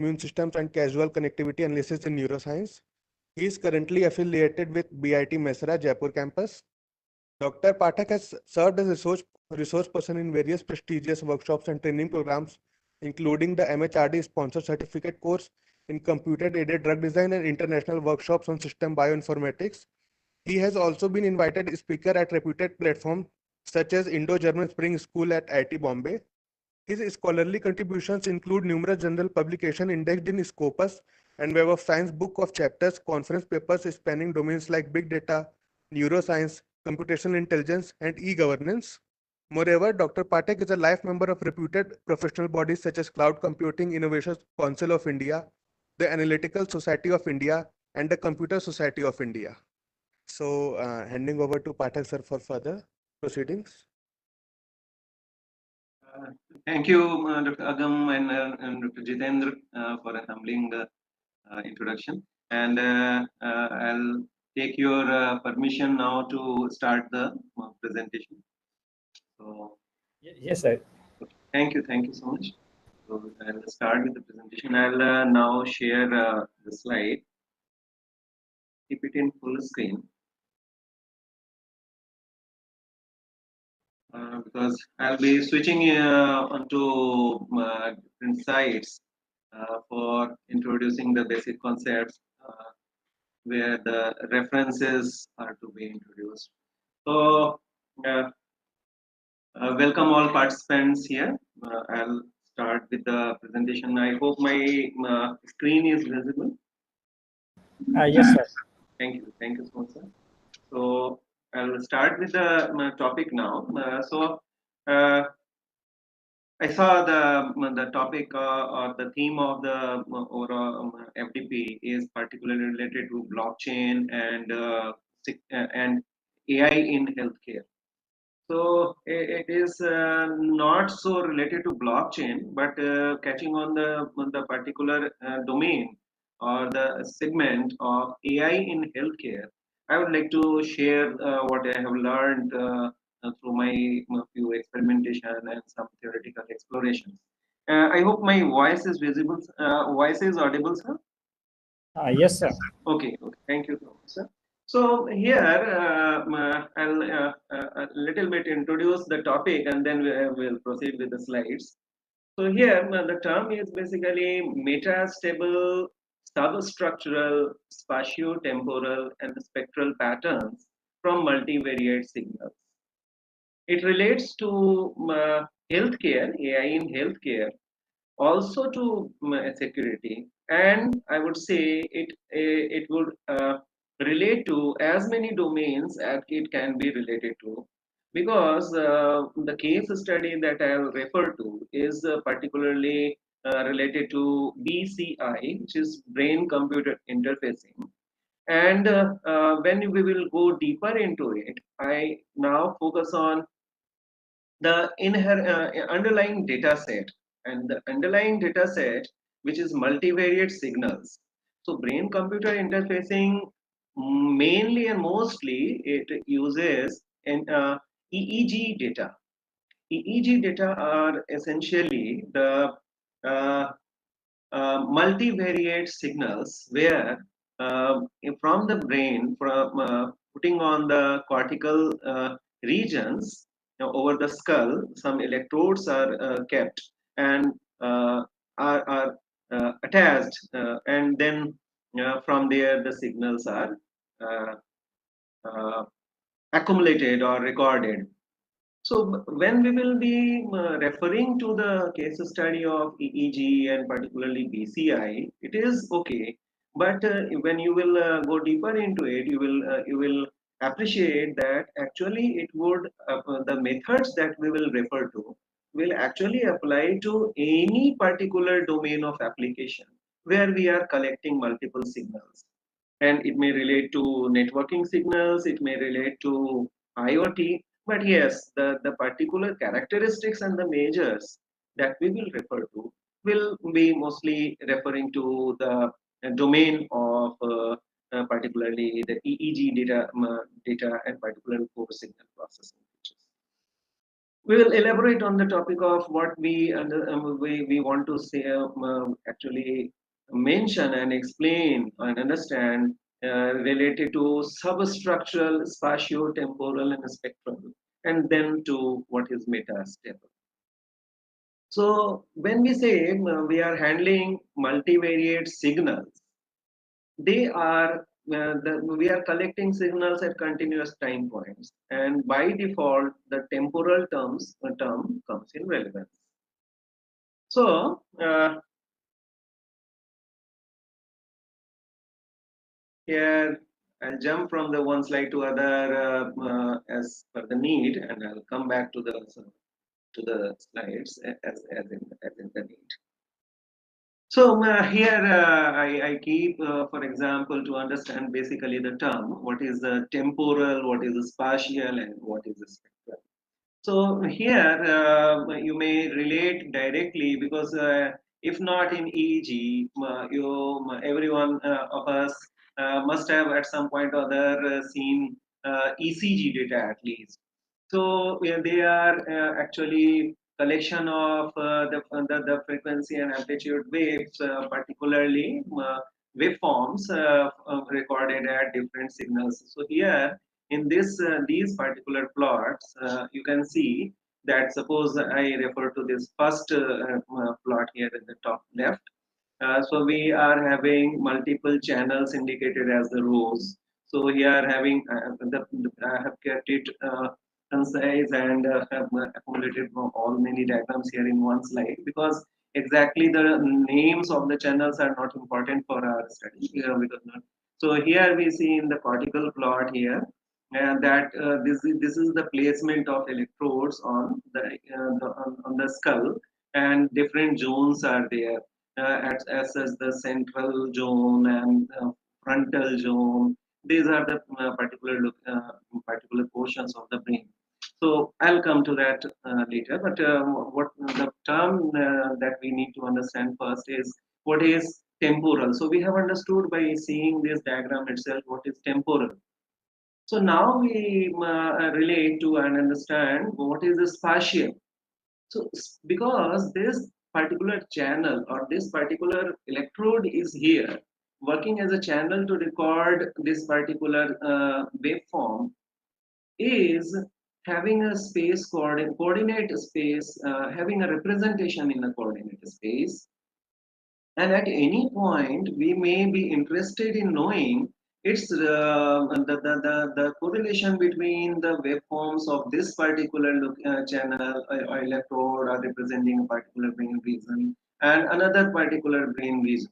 immune systems and causal connectivity analysis in neuroscience. He is currently affiliated with BIT Mesra, Jaipur campus. Dr. Pathak has served as resource person in various prestigious workshops and training programs, including the MHRD sponsored certificate course in computer-aided drug design and international workshops on system bioinformatics. He has also been invited speaker at reputed platforms such as Indo-German Spring School at IIT Bombay. His scholarly contributions include numerous journal publications indexed in Scopus and Web of Science book of chapters, conference papers spanning domains like big data, neuroscience, computational intelligence, and e-governance. Moreover, Dr. Pathak is a life member of reputed professional bodies such as Cloud Computing Innovation Council of India, the Analytical Society of India, and the Computer Society of India. So, handing over to Pathak sir for further proceedings. Uh, Thank you, Dr. Agam and Dr. Jitendra, for a humbling introduction. And I'll take your permission now to start the presentation. So, Yes, sir. thank you so much. So I'll start with the presentation. I'll now share the slide. Keep it in full screen. Because I'll be switching onto different sites for introducing the basic concepts where the references are to be introduced. So, welcome all participants here. I'll start with the presentation. I hope my screen is visible. Yes, sir. Thank you so much, sir. So, I'll start with the topic now. I saw the topic or the theme of the FDP is particularly related to blockchain and AI in healthcare. So it is not so related to blockchain, but catching on the particular domain or the segment of AI in healthcare. I would like to share what I have learned through my few experimentation and some theoretical explorations. I hope my voice is visible. Voice is audible, sir. Yes, sir. Okay, thank you so much, sir. So here I'll a little bit introduce the topic and then we'll proceed with the slides. So here the term is basically metastable substructural spatio-temporal and spectral patterns from multivariate signals. It relates to healthcare, AI in healthcare, also to security, and I would say it would relate to as many domains as it can be related to, because the case study that I'll refer to is particularly related to BCI, which is brain computer interfacing. And when we will go deeper into it, I now focus on the underlying data set, and the underlying data set which is multivariate signals. So brain computer interfacing mainly and mostly it uses an EEG data. EEG data are essentially the uh, multivariate signals where from the brain, from putting on the cortical regions over the skull, some electrodes are kept and are attached, and then from there the signals are uh, uh, accumulated or recorded. So when we will be referring to the case study of EEG and particularly BCI, it is okay. But when you will go deeper into it, you will appreciate that actually it would the methods that we will refer to will actually apply to any particular domain of application where we are collecting multiple signals, and it may relate to networking signals, it may relate to IoT, but yes, the particular characteristics and the measures that we will refer to will be mostly referring to the domain of particularly the EEG data and particular core signal processing features. We will elaborate on the topic of what we want to say, actually mention and explain and understand related to substructural, spatio-temporal, and spectral, and then to what is metastable. So when we say we are handling multivariate signals, they are we are collecting signals at continuous time points, and by default the temporal term comes in relevance. So here I'll jump from the one slide to other as per the need, and I'll come back to the slides as in the need. So here I keep, for example, to understand basically the term, what is the temporal, what is the spatial, and what is the spectral. So here you may relate directly, because if not in EEG, everyone of us must have at some point or other seen ECG data at least. So they are actually collection of the frequency and amplitude waves, particularly waveforms recorded at different signals. So here in these particular plots, you can see that, suppose I refer to this first plot here at the top left. So we are having multiple channels indicated as the rows. So here having I have kept it concise and have accumulated all many diagrams here in one slide, because exactly the names of the channels are not important for our study here, because not. So here we see in the cortical plot here, and that this is the placement of electrodes on on the skull, and different zones are there, as the central zone and frontal zone. These are the particular portions of the brain. So I'll come to that later. But what the term that we need to understand first is what is temporal. So we have understood by seeing this diagram itself what is temporal. So now we relate to and understand what is the spatial. So because this particular channel or this particular electrode is here working as a channel to record this particular waveform, is having a space coordinate space, having a representation in a coordinate space, and at any point we may be interested in knowing its the correlation between the waveforms of this particular channel or electrode are representing a particular brain region and another particular brain region.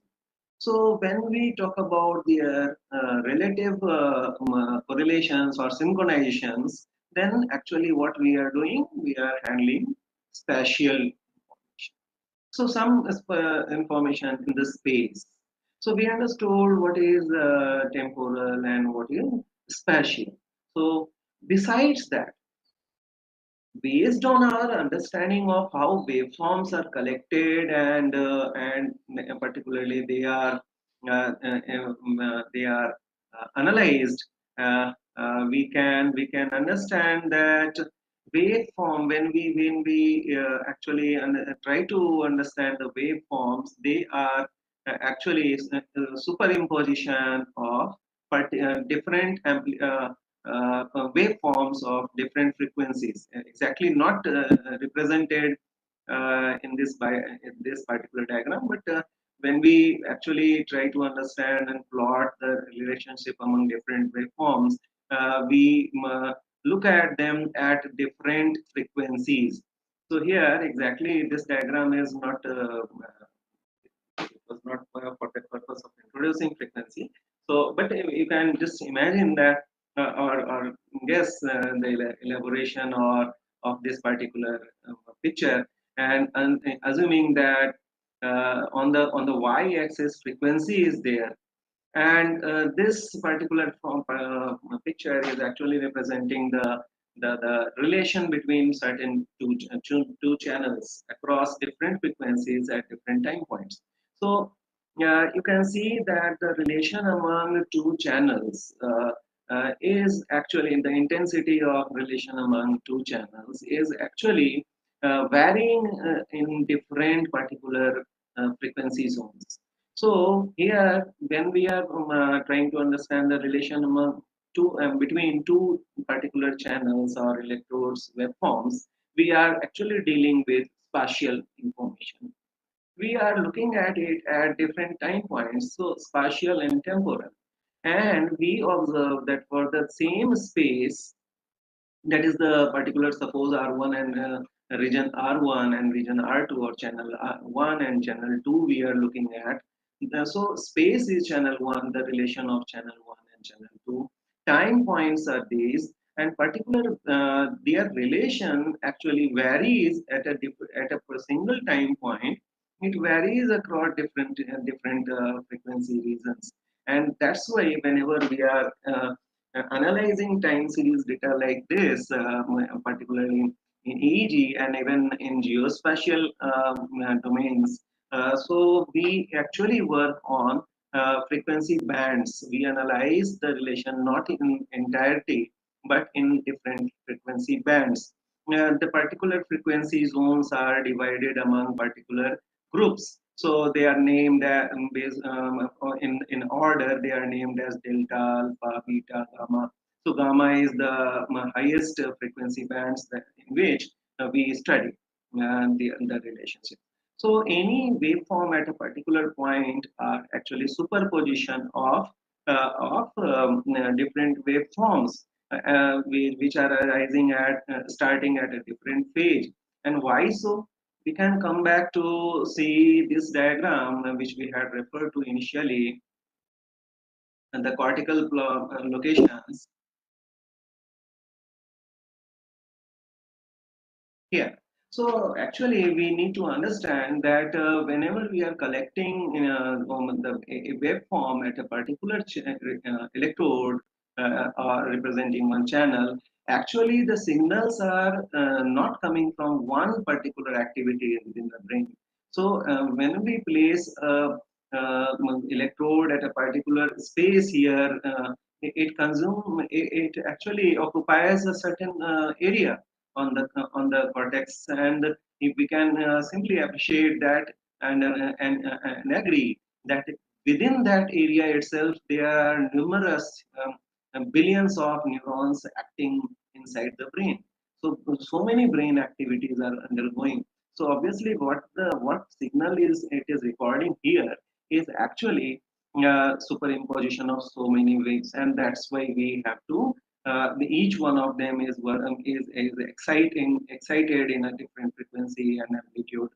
So when we talk about their relative correlations or synchronizations, then actually what we are doing, we are handling spatial information. So some information in the space. So we understood what is temporal and what is spatial. So besides that, based on our understanding of how waveforms are collected and particularly they are analyzed, we can understand that waveform, when we actually try to understand the waveforms, they are actually superimposition of different waveforms of different frequencies, exactly not represented in this particular diagram, but when we actually try to understand and plot the relationship among different waveforms, we look at them at different frequencies. So here exactly this diagram is not it was not for the purpose of introducing frequency. So, but you can just imagine that or guess the elaboration or of this particular picture, and assuming that on the y-axis frequency is there, and this particular picture is actually representing the relation between certain two channels across different frequencies at different time points. So you can see that the relation among two channels is actually the intensity of relation among two channels is actually varying in different particular frequency zones. So here, when we are trying to understand the relation among between two particular channels or electrodes waveforms, we are actually dealing with spatial information. We are looking at it at different time points, so spatial and temporal. And we observe that for the same space, that is the particular, suppose R1 and region R1 and region R2, or channel R1 and channel 2 we are looking at. So space is channel 1, the relation of channel 1 and channel 2. Time points are these, and particular their relation actually varies at a single time point. It varies across different frequency regions, and that's why whenever we are analyzing time series data like this, particularly in EEG and even in geospatial domains. So we actually work on frequency bands. We analyze the relation not in entirety, but in different frequency bands. The particular frequency zones are divided among particular groups. So they are named based in order. They are named as delta, alpha, beta, gamma. So gamma is the highest frequency bands in which we study the relationship. So any waveform at a particular point are actually superposition of different waveforms which are arising at starting at a different phase. And why so? We can come back to see this diagram which we had referred to initially, and the cortical locations here. So actually, we need to understand that whenever we are collecting a waveform at a particular electrode or representing one channel, actually the signals are not coming from one particular activity within the brain. So when we place a electrode at a particular space here, it actually occupies a certain area on the cortex, and if we can simply appreciate that and agree that within that area itself there are numerous billions of neurons acting inside the brain. So many brain activities are undergoing. So obviously what signal is it is recording here is actually superimposition of so many waves, and that's why we have to each one of them is excited in a different frequency and amplitude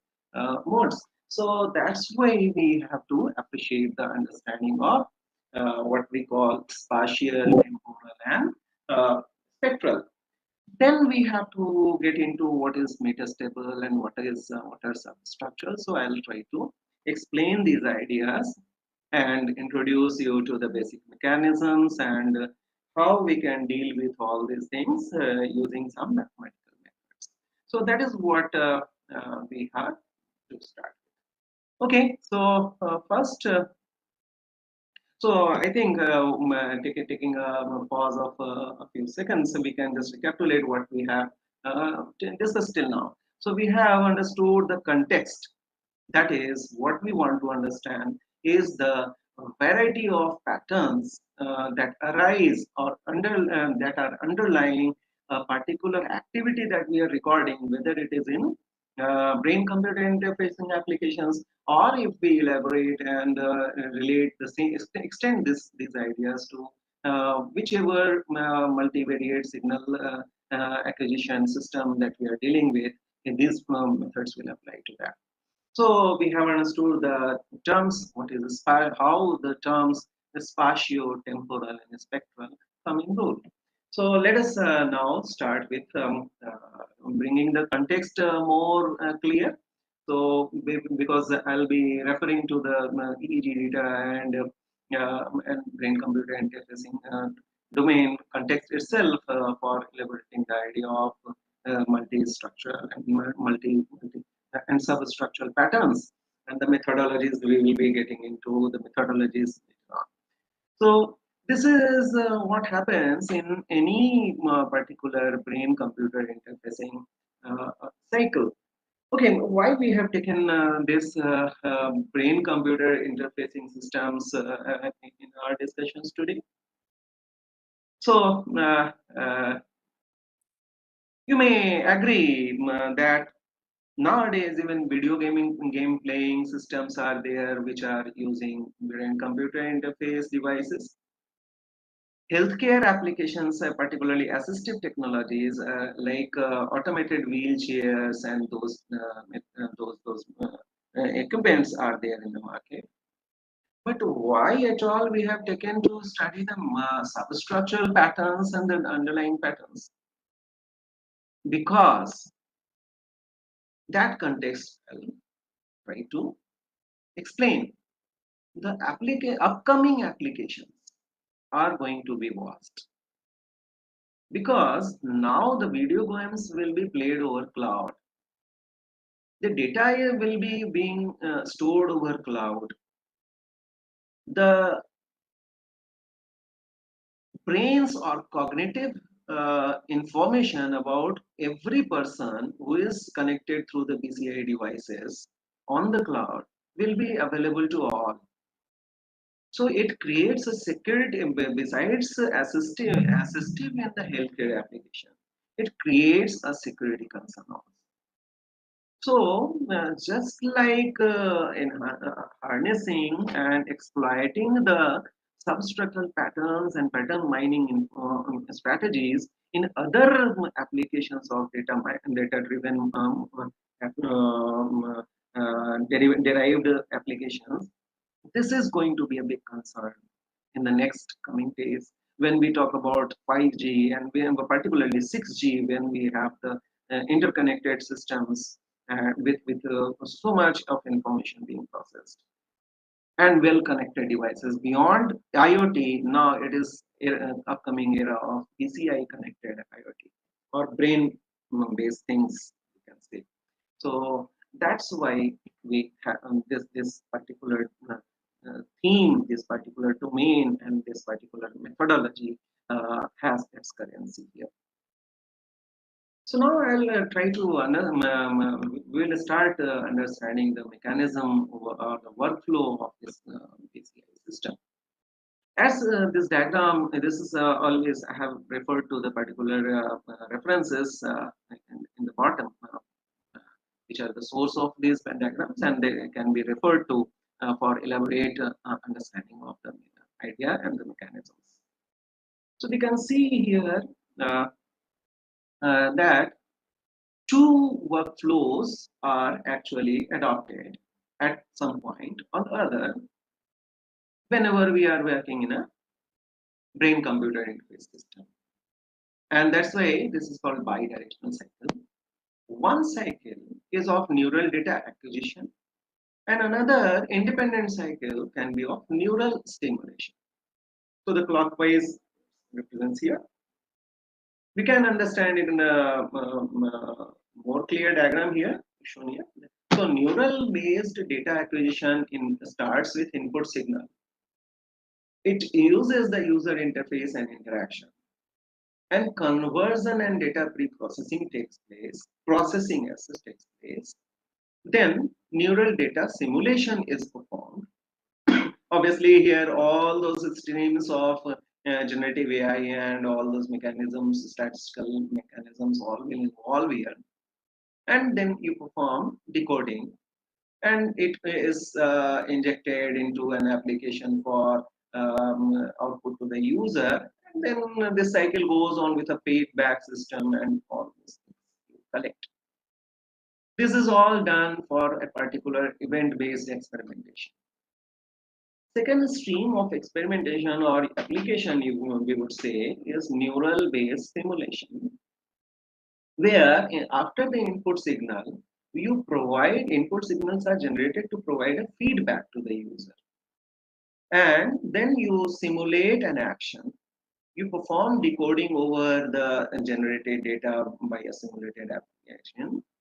modes. So that's why we have to appreciate the understanding of what we call spatial, temporal, and spectral. Then we have to get into what is metastable and what are substructures. So I'll try to explain these ideas and introduce you to the basic mechanisms and how we can deal with all these things using some mathematical methods. So that is what we have to start with. Okay, so first, so I think taking a pause of a few seconds, we can just recapitulate what we have discussed till now. So we have understood the context. That is, what we want to understand is the variety of patterns that arise or that are underlying a particular activity that we are recording, whether it is in brain-computer interfacing applications, or if we elaborate and relate the same, extend these ideas to whichever multivariate signal acquisition system that we are dealing with, these methods will apply to that. So we have understood the terms, what is how the terms spatio-temporal and spectral come in role. So let us now start with bringing the context more clear. So because I'll be referring to the EEG data and brain-computer interfacing domain context itself for elaborating the idea of multi-structural and multi and substructural patterns, and the methodologies we will be getting into the methodologies later on. So This is what happens in any particular brain-computer interfacing cycle. Okay, why we have taken this brain-computer interfacing systems in our discussions today? So you may agree that nowadays even video game playing systems are there which are using brain-computer interface devices. Healthcare applications, particularly assistive technologies like automated wheelchairs and those equipments are there in the market. But why at all we have taken to study the substructural patterns and the underlying patterns? Because that context I'll try to explain. The upcoming applications are going to be vast because now the video games will be played over cloud. The data will be being stored over cloud. The brains or cognitive information about every person who is connected through the PCI devices on the cloud will be available to all. So it creates a security besides assistive in the healthcare application. It creates a security concern also. So, just like in harnessing and exploiting the substructural patterns and pattern mining strategies in other applications of data-driven derived applications, this is going to be a big concern in the next coming days when we talk about 5G and particularly 6G, when we have the interconnected systems with so much of information being processed and well connected devices beyond IoT. Now it is upcoming era of PCI connected IoT or brain based things, you can say. So that's why we have this particular theme, this particular domain, and this particular methodology has its currency here. So now I'll try to we'll start understanding the mechanism or the workflow of this PCI system. As this diagram, this is always I have referred to the particular references in the bottom, which are the source of these diagrams, and they can be referred to for elaborate understanding of the idea and the mechanisms. So we can see here that two workflows are actually adopted at some point or the other whenever we are working in a brain computer interface system. And that's why this is called bidirectional cycle. One cycle is of neural data acquisition, and another independent cycle can be of neural stimulation. So the clockwise represents here. We can understand it in a more clear diagram here, shown here. So neural based data acquisition starts with input signal. It uses the user interface and interaction. And conversion and data pre-processing takes place, processing access takes place. Then neural data simulation is performed. Obviously here all those streams of generative AI and all those mechanisms, statistical mechanisms all will involve here. And then you perform decoding and it is injected into an application for output to the user. And then this cycle goes on with a paid back system and all these things you collect. This is all done for a particular event-based experimentation. Second stream of experimentation or application, we would say, is neural-based simulation, where after the input signal, you provide input signals are generated to provide a feedback to the user. And then you simulate an action. You perform decoding over the generated data by a simulated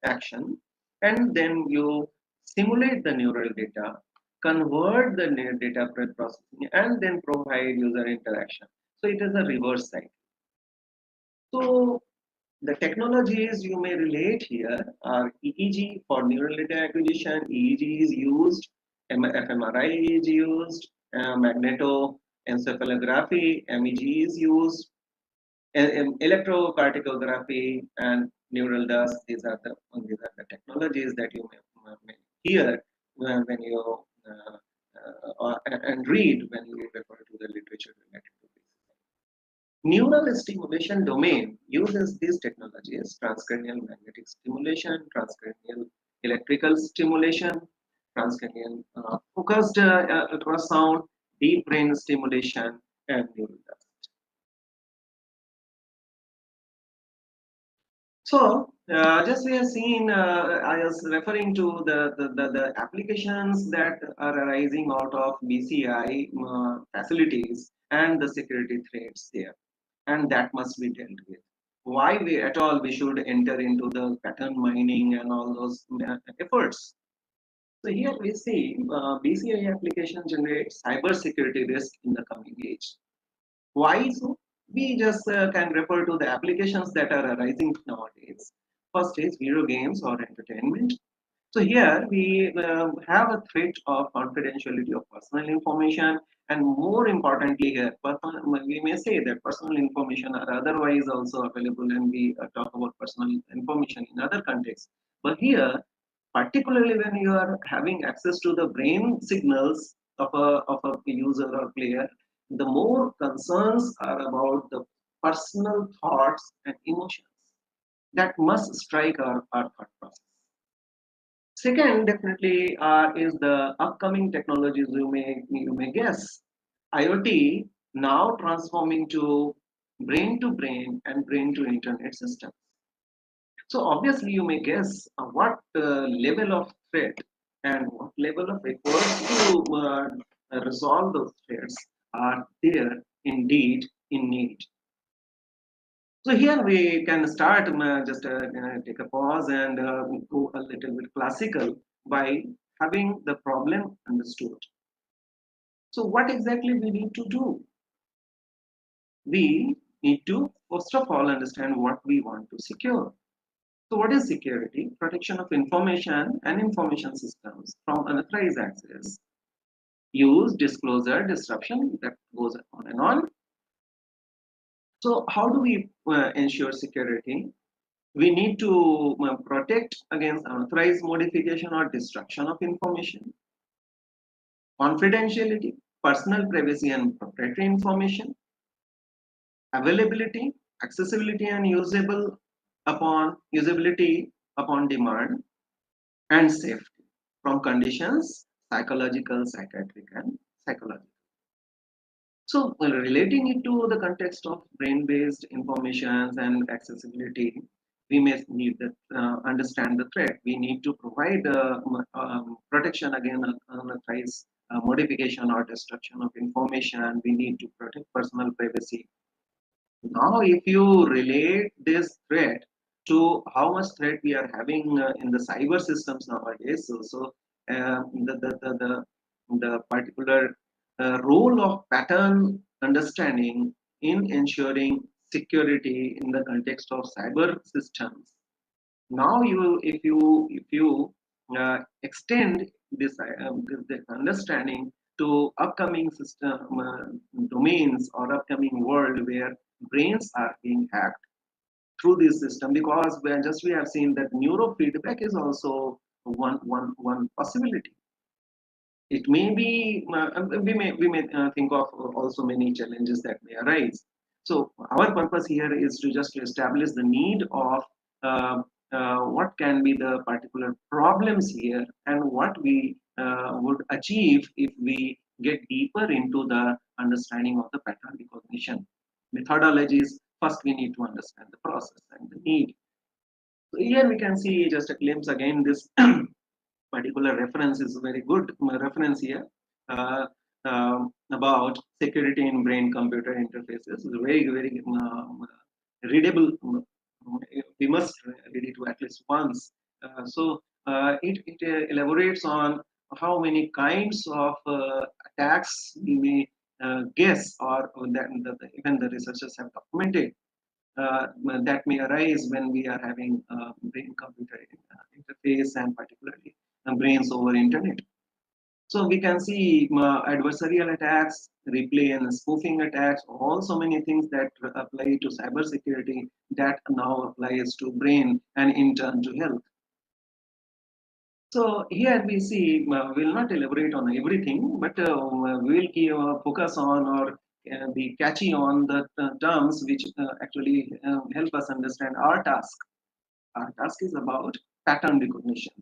action, and then you simulate the neural data convert the data processing, and then provide user interaction. So it is a reverse cycle. So the technologies you may relate here are EEG for neural data acquisition. EEG is used, fMRI is used, magnetoencephalography, MEG is used, electrocardiography, and neural dust. These are the technologies that you may hear when you and read when you refer to the literature related to this. Neural stimulation domain uses these technologies: transcranial magnetic stimulation, transcranial electrical stimulation, transcranial focused ultrasound, deep brain stimulation, and neural dust. So, just we have seen, I was referring to the applications that are arising out of BCI facilities and the security threats there, and that must be dealt with. Why we at all we should enter into the pattern mining and all those efforts. So here we see BCI application generates cyber security risk in the coming age. Why so? We just can refer to the applications that are arising nowadays. First is video games or entertainment. So here we have a threat of confidentiality of personal information, and more importantly here, we may say that personal information are otherwise also available, and we talk about personal information in other contexts. But here, particularly when you are having access to the brain signals of a user or player, the more concerns are about the personal thoughts and emotions that must strike our thought process. Second, definitely is the upcoming technologies you may guess. IoT now transforming to brain and brain to internet systems. So obviously you may guess what level of threat and what level of efforts to resolve those threats are there indeed in need. So here we can start, just take a pause and go a little bit classical by having the problem understood. So what exactly we need to do? We need to first of all understand what we want to secure. So what is security? Protection of information and information systems from unauthorized access, use, disclosure, disruption, that goes on and on. So how do we ensure security? We need to protect against unauthorized modification or destruction of information, confidentiality, personal privacy and proprietary information, availability, accessibility and usability upon demand, and safety from conditions, psychological, psychiatric, and psychological. So relating it to the context of brain-based informations and accessibility, we may need to understand the threat. We need to provide protection against unauthorized modification or destruction of information. We need to protect personal privacy. Now, if you relate this threat to how much threat we are having in the cyber systems nowadays, the particular role of pattern understanding in ensuring security in the context of cyber systems. Now, if you extend this understanding to upcoming system domains or upcoming world where brains are being hacked through this system, because we have seen that neurofeedback is also one possibility. It may be we may think of also many challenges that may arise. So our purpose here is to just establish the need of what can be the particular problems here and what we would achieve if we get deeper into the understanding of the pattern recognition methodologies. First, we need to understand the process and the need. So here we can see just a glimpse again. This particular reference is a very good reference here about security in brain-computer interfaces. It's very readable. We must read it at least once. It elaborates on how many kinds of attacks we may guess, or even the researchers have documented that may arise when we are having brain-computer interface, and particularly brains over internet. So we can see adversarial attacks, replay and spoofing attacks, also many things that apply to cybersecurity that now applies to brain and in turn to health. So here we see, we'll not elaborate on everything, but we'll focus on, or be catchy on the terms which actually help us understand our task. Our task is about pattern recognition.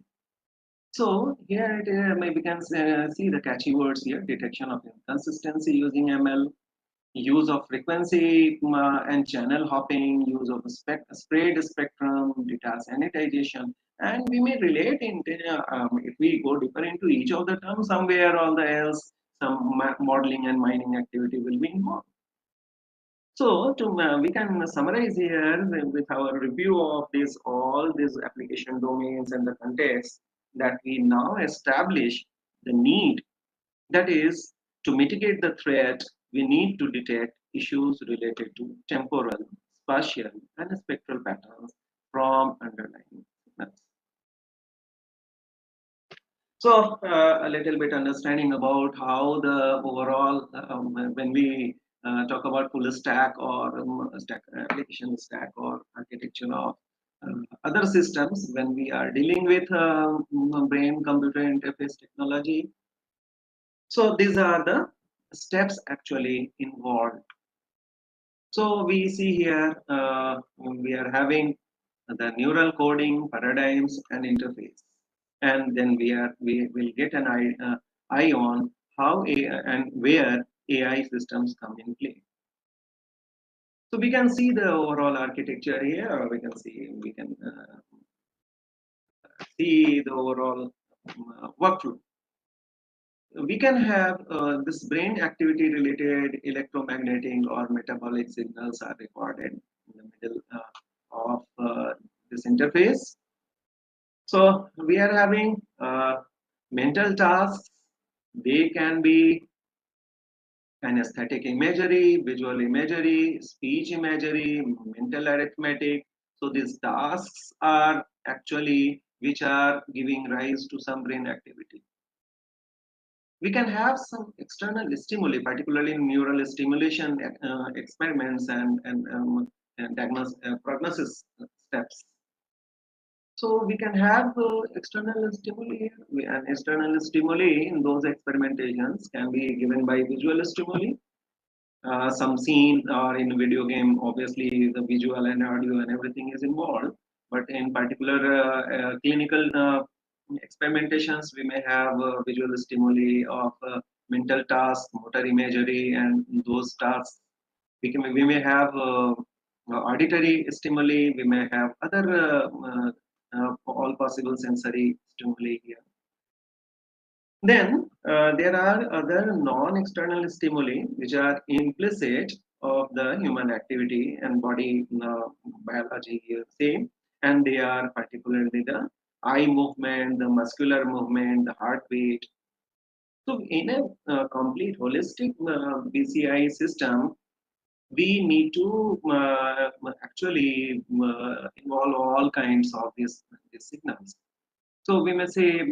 So here we can see the catchy words here: detection of inconsistency using ML, use of frequency and channel hopping, use of sprayed spectrum, data sanitization, and we may relate in if we go deeper into each of the terms, somewhere or the else some modeling and mining activity will be involved. So we can summarize here with our review of this all these application domains and the context, that we now establish the need, that is, to mitigate the threat, we need to detect issues related to temporal, spatial, and spectral patterns from underlying signals. So a little bit understanding about how the overall, when we talk about full stack or stack application stack or architecture of other systems, when we are dealing with brain-computer interface technology, so these are the steps actually involved. So we see here we are having the neural coding, paradigms, and interface, and then we will get an eye on how and where AI systems come in play. So we can see the overall architecture here, or we can see the overall workflow. We can have this brain activity related electromagnetic or metabolic signals are recorded in the middle of this interface. So we are having mental tasks. They can be kinesthetic imagery, visual imagery, speech imagery, mental arithmetic. So these tasks are actually which are giving rise to some brain activity. We can have some external stimuli, particularly neural stimulation experiments and prognosis steps. So we can have external stimuli, and external stimuli in those experimentations can be given by visual stimuli. Some scene or in video game, obviously the visual and audio and everything is involved. But in particular clinical experimentations, we may have visual stimuli of mental tasks, motor imagery, and those tasks. We may have auditory stimuli. We may have other all possible sensory stimuli here. Then there are other non-external stimuli which are implicit of the human activity and body biology here same, and they are particularly the eye movement, the muscular movement, the heartbeat. So in a complete holistic BCI system, we need to actually involve all kinds of these signals. So we may say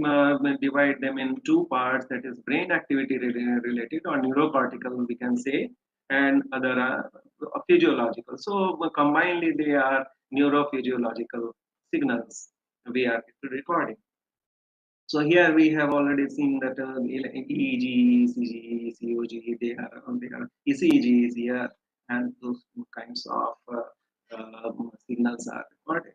divide them in two parts, that is brain activity related or neurocortical, we can say, and other physiological. So combinedly they are neurophysiological signals we are recording. So here we have already seen that EEG, ECG, COG, they are ECG is here, and those kinds of signals are recorded.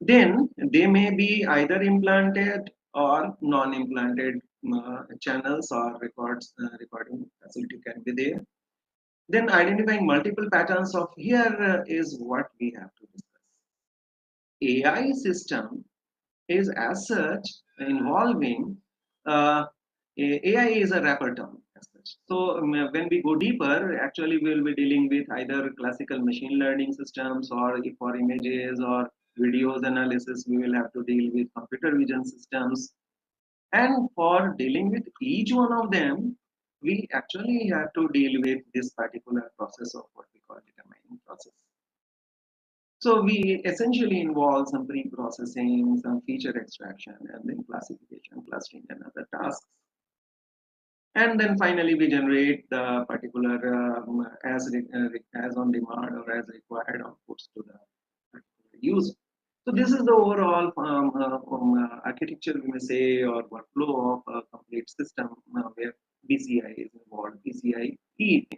Then they may be either implanted or non-implanted channels or recording facility can be there. Then identifying multiple patterns of here is what we have to discuss. AI system is as such involving AI is a wrapper term as such. So when we go deeper, actually we will be dealing with either classical machine learning systems, or if for images or videos analysis, we will have to deal with computer vision systems. And for dealing with each one of them, we actually have to deal with this particular process of what we call data mining process. So we essentially involve some pre-processing, some feature extraction, and then classification, clustering, and other tasks. And then finally we generate the particular as on demand or as required outputs to the particular user. So this is the overall architecture, we may say, or workflow of a complete system where BCI is involved, BCI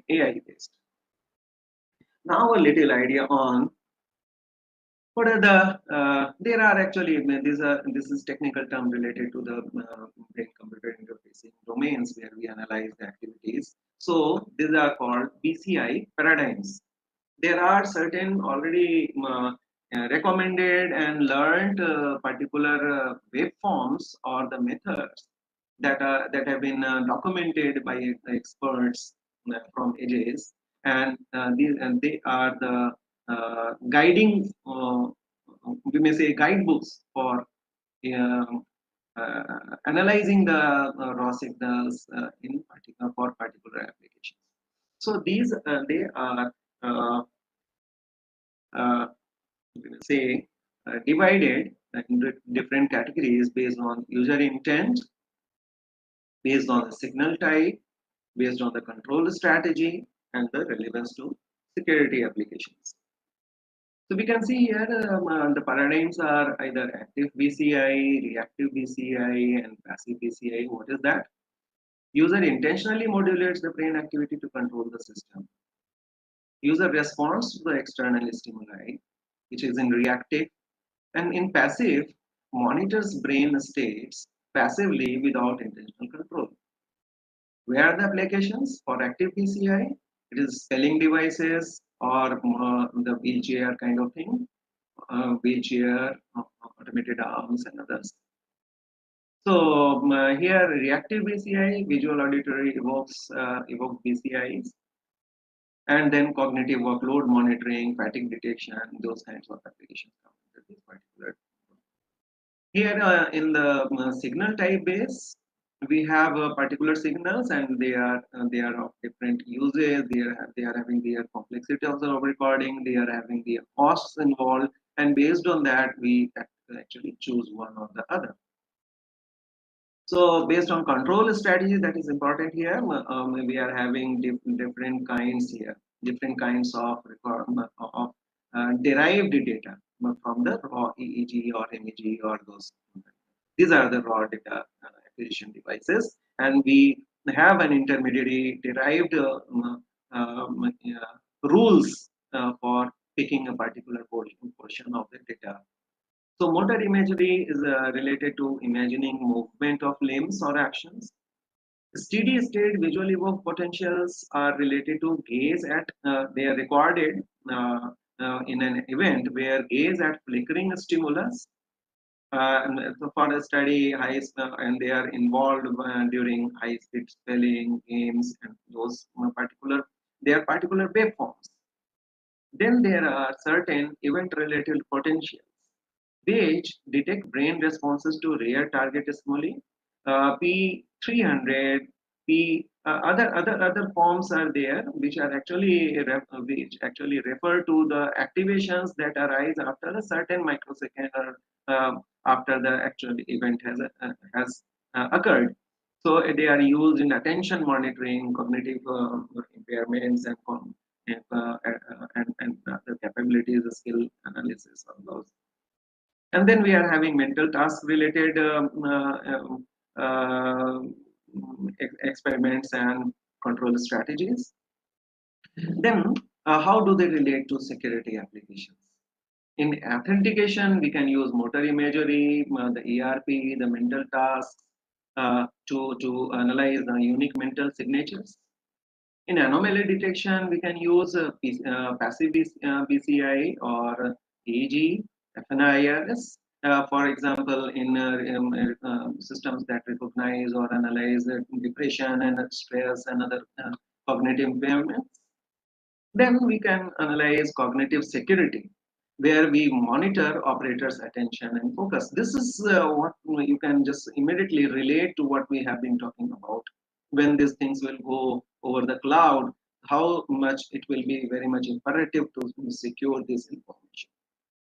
AI based. Now a little idea on what are there are actually, this is technical term related to the brain computer interfacing domains where we analyze the activities. So these are called BCI paradigms. There are certain already recommended and learned particular waveforms or the methods that have been documented by experts from ages, and they are the guiding, we may say, guidebooks for analyzing the raw signals in particular for particular applications. So these they are uh, say divided into different categories based on user intent, based on the signal type, based on the control strategy, and the relevance to security applications. So we can see here the paradigms are either active BCI, reactive BCI, and passive BCI. What is that? User intentionally modulates the brain activity to control the system. User responds to the external stimuli, which is in reactive, and in passive, monitors brain states passively without intentional control. Where are the applications for active PCI? It is spelling devices or the wheelchair kind of thing, wheelchair, automated arms, and others. So here, reactive BCI, visual auditory evoke BCIs, and then cognitive workload monitoring, fatigue detection, those kinds of applications come into this particular. Here in the signal type base, we have particular signals, and they are of different uses. They are having their complexity of the recording. They are having their costs involved, and based on that, we actually choose one or the other. So based on control strategy, that is important here. We are having different kinds here, different kinds of derived data from the raw EEG or MEG or those. These are the raw data acquisition devices, and we have an intermediary derived rules for picking a particular portion of the data. So motor imagery is related to imagining movement of limbs or actions. Steady state visual evoked potentials are related to gaze at, they are recorded in an event where gaze at flickering stimulus. So for a study, and they are involved during high-speed spelling games and those they are particular waveforms. Then there are certain event-related potentials which detect brain responses to rare target stimuli. P300, other forms are there which are actually which actually refer to the activations that arise after a certain microsecond or after the actual event has occurred. So they are used in attention monitoring, cognitive impairments, and the capabilities, the skill analysis of those. And then we are having mental task related experiments and control strategies. Then how do they relate to security applications? In authentication, we can use motor imagery, the ERP, the mental tasks to analyze the unique mental signatures. In anomaly detection, we can use passive BCI or EEG, FNIRS. For example, in systems that recognize or analyze depression and stress and other cognitive impairments. Then we can analyze cognitive security. where we monitor operators' attention and focus. This is what you can just immediately relate to what we have been talking about. When these things will go over the cloud, how much it will be very much imperative to secure this information.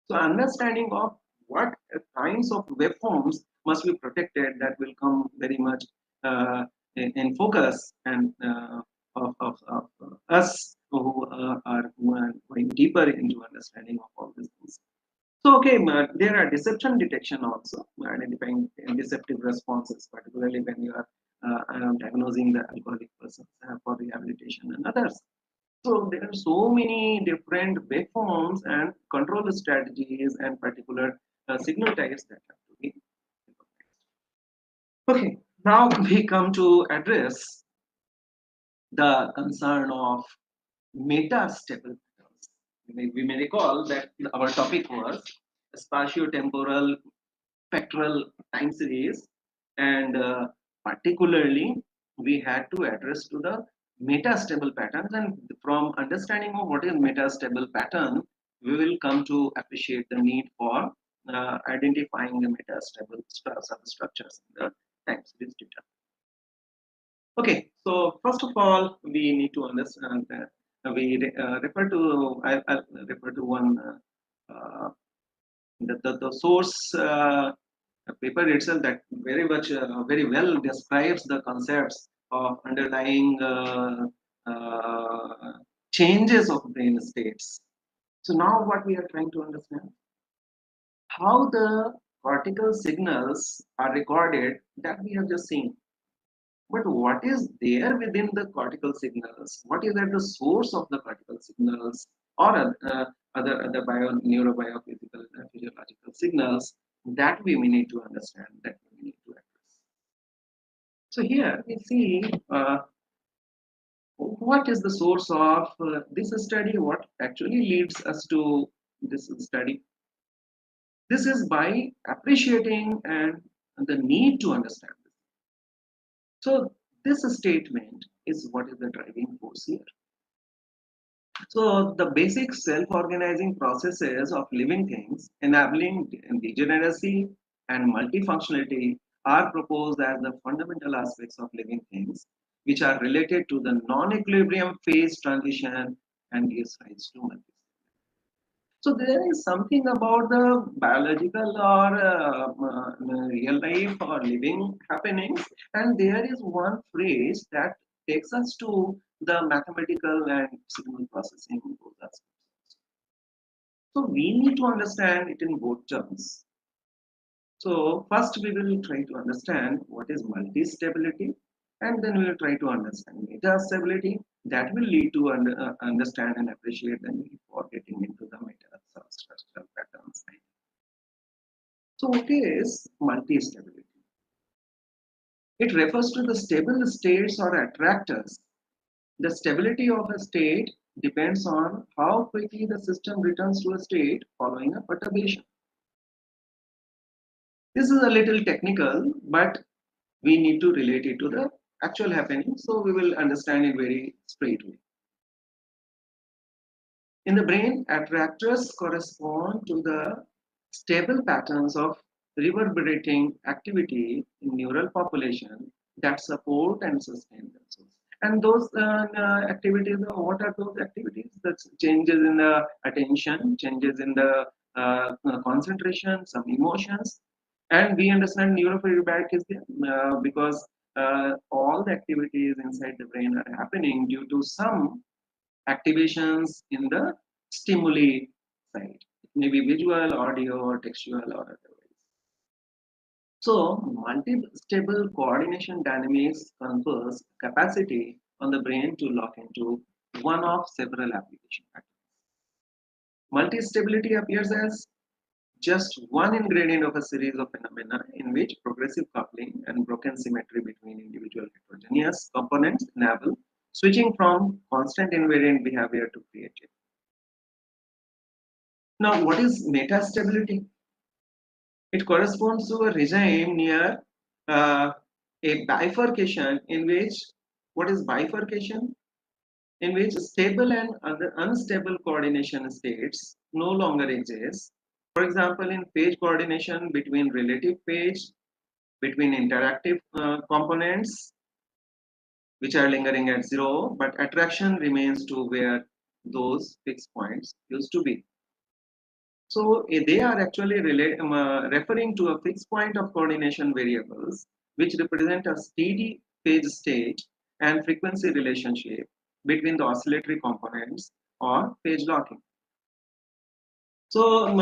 So understanding of what kinds of web forms must be protected, that will come very much in focus, and of us who are going deeper into understanding of all these things. So, okay, there are deception detection also, identifying deceptive responses, particularly when you are diagnosing the alcoholic persons for rehabilitation and others. So there are so many different web forms and control strategies and particular signal types that have to be recognized. Okay, now we come to address the concern of metastable patterns. We may recall that our topic was spatiotemporal spectral time series, and particularly we had to address to the metastable patterns, and from understanding of what is metastable pattern, we will come to appreciate the need for identifying the metastable substructures in the time series data. Okay, so first of all, we need to understand that I'll refer to one the source paper itself that very much very well describes the concepts of underlying changes of brain states. So now what we are trying to understand, how the cortical signals are recorded, that we have just seen. But what is there within the cortical signals? What is at the source of the cortical signals, or other neurobiophysical and physiological signals, that we need to understand, that we need to address. So here we see what is the source of this study, what actually leads us to this study. This is by appreciating and the need to understand this. So this statement is what is the driving force here. So the basic self-organizing processes of living things enabling degeneracy and multifunctionality are proposed as the fundamental aspects of living things, which are related to the non-equilibrium phase transition and gives rise to multifunctionality. So there is something about the biological or real life or living happenings, and there is one phrase that takes us to the mathematical and signal processing. So we need to understand it in both terms. So first we will try to understand what is multi-stability, and then we will try to understand metastability. That will lead to understand and appreciate the need for getting into the meta-substructural patterns. So what is multi-stability? It refers to the stable states or attractors. The stability of a state depends on how quickly the system returns to a state following a perturbation. This is a little technical, but we need to relate it to the actual happening, so we will understand it very straight way. In the brain, attractors correspond to the stable patterns of reverberating activity in neural population that support and sustain themselves. And those activities, what are those activities? That's changes in the attention, changes in the concentration, some emotions. And we understand neurofeedback is there because all the activities inside the brain are happening due to some activations in the stimuli side. It may be visual, audio, or textual, or otherwise. So, multi-stable coordination dynamics confers capacity on the brain to lock into one of several application patterns. Multi-stability appears as just one ingredient of a series of phenomena in which progressive coupling and broken symmetry between individual heterogeneous components enable switching from constant invariant behavior to create change. Now, what is metastability? It corresponds to a regime near a bifurcation in which, what is bifurcation? In which stable and unstable coordination states no longer exists. For example, in page coordination between relative page, between interactive components, which are lingering at zero, but attraction remains to where those fixed points used to be. So they are actually referring to a fixed point of coordination variables, which represent a steady phase state and frequency relationship between the oscillatory components or phase locking. So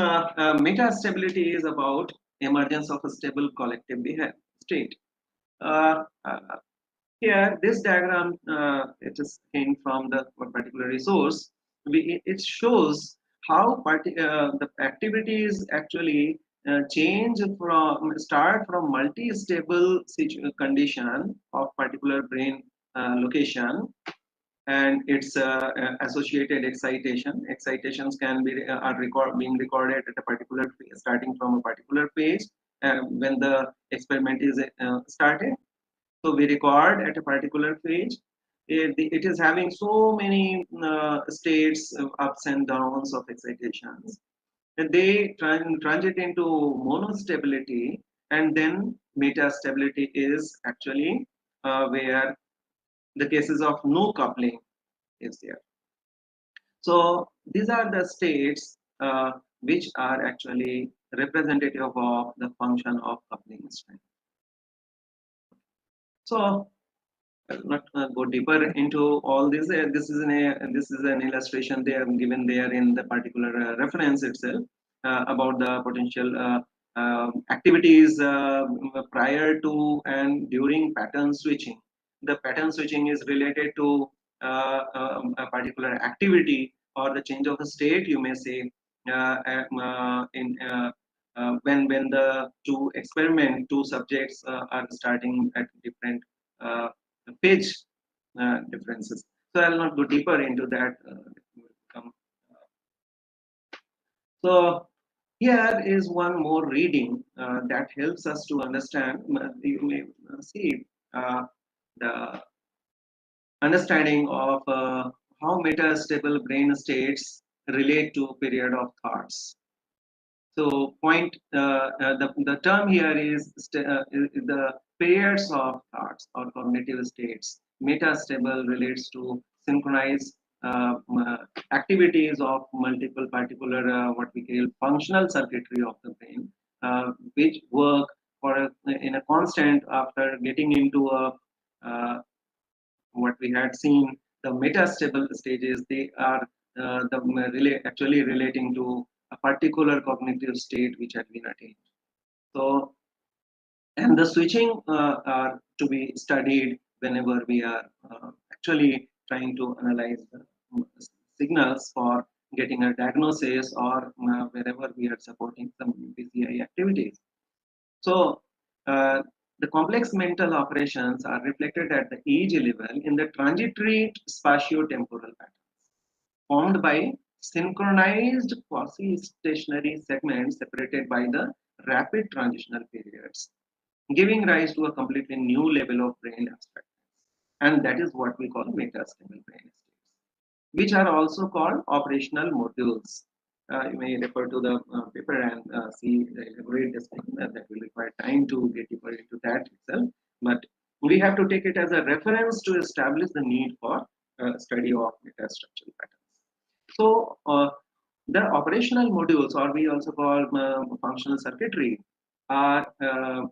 meta stability is about emergence of a stable collective state. Uh, uh, Here, this diagram, it is taken from the particular resource. It shows how the activities actually change from start from multi-stable condition of particular brain location and its associated excitation. Excitations can be being recorded at a particular starting from a particular phase when the experiment is started. So we record at a particular phase. It is having so many states of ups and downs of excitations. And they transit into monostability, and then metastability is actually where the cases of no coupling is there. So these are the states which are actually representative of the function of coupling strength. So I'll not go deeper into all this. This is an illustration they have given there in the particular reference itself about the potential activities prior to and during pattern switching. The pattern switching is related to a particular activity or the change of the state, you may say, when the two subjects are starting at different page differences. So I'll not go deeper into that. So here is one more reading that helps us to understand. You may see the understanding of how metastable brain states relate to period of thoughts. So the term here is the pairs of thoughts or cognitive states. Metastable relates to synchronized activities of multiple particular what we call functional circuitry of the brain, which work in a constant after getting into a what we had seen the metastable stages. They are actually relating to a particular cognitive state which had been attained. So, and the switching are to be studied whenever we are actually trying to analyze the signals for getting a diagnosis or wherever we are supporting some BCI activities. So, the complex mental operations are reflected at the age level in the transitory spatio-temporal patterns formed by synchronized quasi-stationary segments separated by the rapid transitional periods, giving rise to a completely new level of brain abstractness. And that is what we call metastable brain states, which are also called operational modules. You may refer to the paper and see the elaborate discussion that will require time to get deeper into that itself. But we have to take it as a reference to establish the need for study of metastructural patterns. So the operational modules, or we also call functional circuitry, are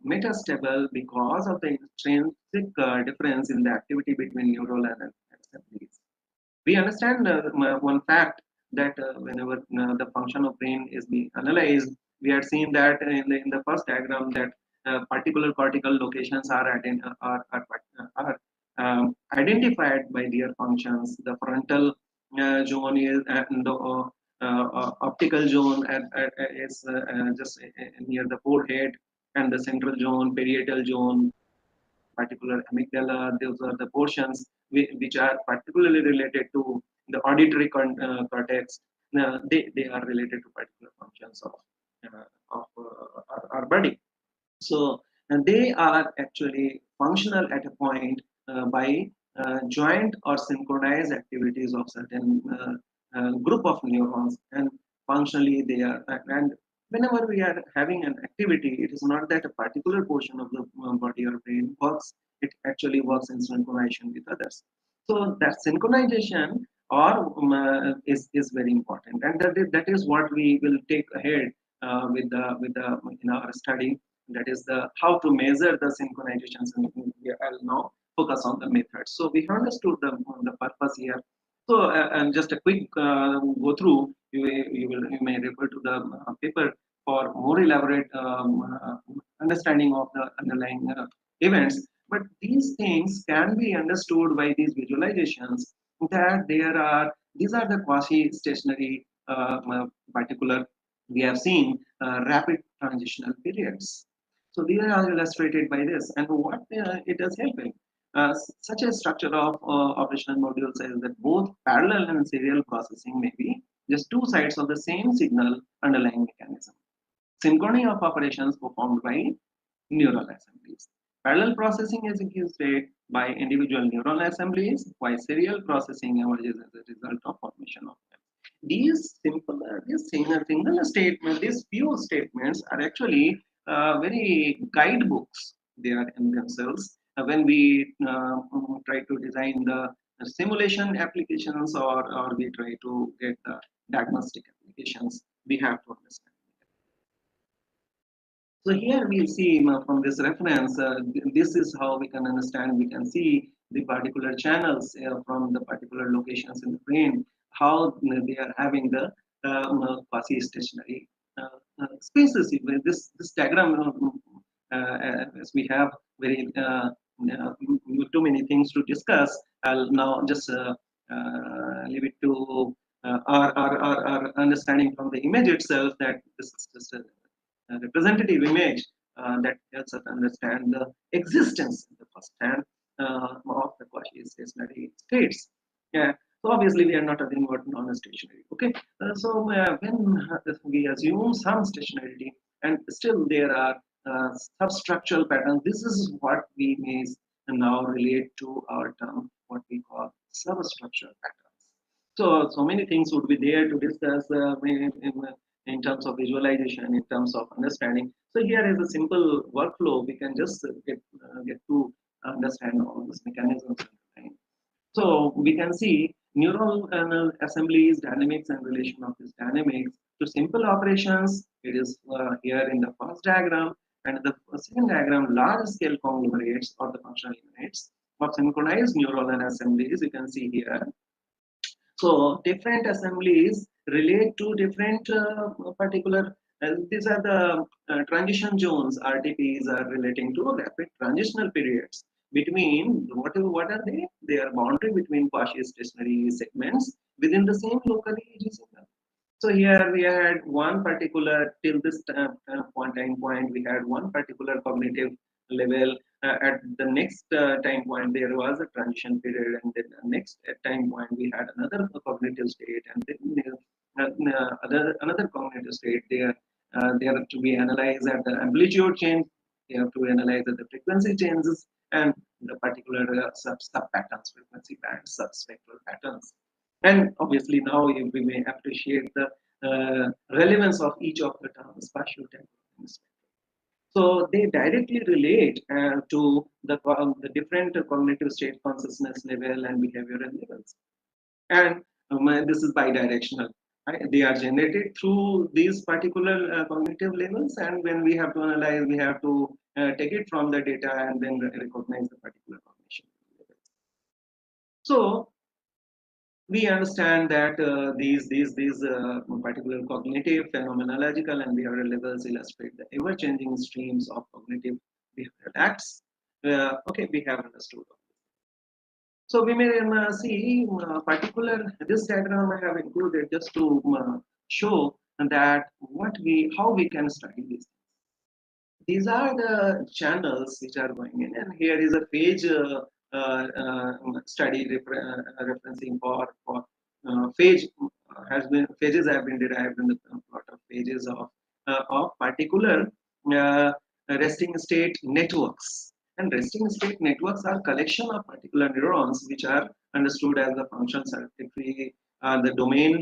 metastable because of the intrinsic difference in the activity between neural and assemblies. We understand one fact that whenever the function of brain is being analyzed, we had seen that in the first diagram that particular cortical locations are identified by their functions. The frontal zone is and the optical zone is just near the forehead, and the central zone, parietal zone, particular amygdala. Those are the portions which are particularly related to the auditory cortex. They are related to particular functions of our body. So and they are actually functional at a point by joint or synchronized activities of certain group of neurons, and functionally they are, and whenever we are having an activity, it is not that a particular portion of the body or brain works, it actually works in synchronization with others. So that synchronization is very important, and that is what we will take ahead with the in our study. That is the how to measure the synchronizations, and I'll now focus on the methods. So we have understood the purpose here. So and just a quick go through. You may refer to the paper for more elaborate understanding of the underlying events. But these things can be understood by these visualizations, that these are the quasi-stationary particular, we have seen rapid transitional periods. So these are illustrated by this, and what it is helping. Such a structure of operational module says that both parallel and serial processing may be just two sides of the same signal underlying mechanism. Synchrony of operations performed by neural assemblies. Parallel processing is executed by individual neural assemblies, while serial processing emerges as a result of formation of them. These single statements, these few statements are actually very guidebooks. They are in themselves. When we try to design the simulation applications, or we try to get the diagnostic applications, we have to understand. So here we'll see from this reference, this is how we can understand, we can see the particular channels from the particular locations in the brain, how they are having the quasi-stationary spaces. This diagram, as we have very too many things to discuss, I'll now just leave it to our understanding from the image itself, that this is just a representative image that helps us understand the existence in the first hand of the quasi-stationary states. Yeah. So obviously we are not talking about non-stationary. Okay. When we assume some stationarity, and still there are substructural patterns, this is what we may now relate to our term, what we call substructural patterns. So many things would be there to discuss in terms of visualization, in terms of understanding. So here is a simple workflow. We can just get to understand all these mechanisms. So we can see neural assemblies, dynamics, and relation of this dynamics to simple operations. It is here in the first diagram, and the second diagram, large-scale conglomerates or the functional units of synchronized neural assemblies. You can see here. So different assemblies relate to different particular, these are the transition zones. RTPs are relating to rapid transitional periods between, what are they? They are boundary between quasi-stationary segments within the same local region. So here we had one particular, till this time point, we had one particular cognitive level. At the next time point, there was a transition period, and then the next time point, we had another cognitive state, and then another cognitive state. They have to be analyzed at the amplitude change. They have to analyze at the frequency changes and the particular sub patterns, frequency bands, subspectral patterns. And obviously now we may appreciate the relevance of each of the terms, spatial, temporal, and spectral. So they directly relate to the different cognitive state, consciousness level, and behavioral levels. And this is bidirectional. Right? They are generated through these particular cognitive levels, and when we have to analyze, we have to take it from the data and then recognize the particular cognition levels. So we understand that these particular cognitive, phenomenological, and behavioral levels illustrate the ever-changing streams of cognitive behavioral acts. Okay, we have understood. So we may see this diagram I have included just to show that how we can study this. These are the channels which are going in, and here is a page study referencing for phages have been derived in the plot of pages of particular resting state networks. And resting state networks are collection of particular neurons which are understood as the function circuitry the domain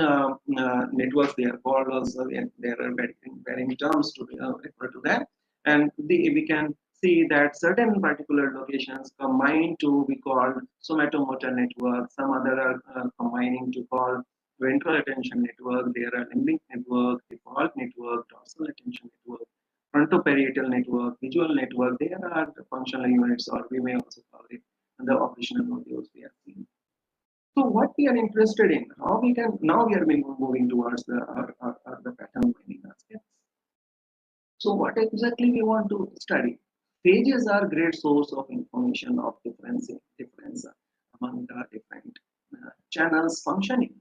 networks, they are called also, there are varying terms to refer to that. And we can see that certain particular locations combine to be called somatomotor network, some other are combining to call ventral attention network, there are limbic network, default network, dorsal attention network, frontoparietal network, visual network. There are the functional units, or we may also call it the operational modules we have seen. So what we are interested in, how we can, now we are moving towards the pattern mining aspects. So what exactly we want to study? Pages are great source of information of difference among the different channels functioning.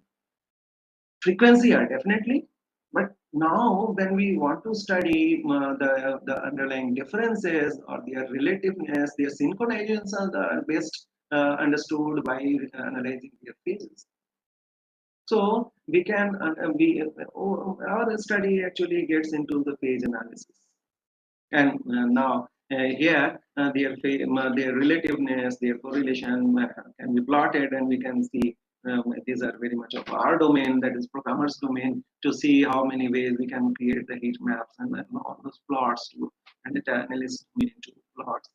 Frequency are definitely, but now when we want to study the underlying differences or their relativeness, their synchronizations are the best understood by analyzing their phases. So we can our study actually gets into the phase analysis, and now here their relativeness, their correlation can be plotted, and we can see these are very much of our domain, that is programmer's domain, to see how many ways we can create the heat maps and all those plots to, and the analyst domain to plots.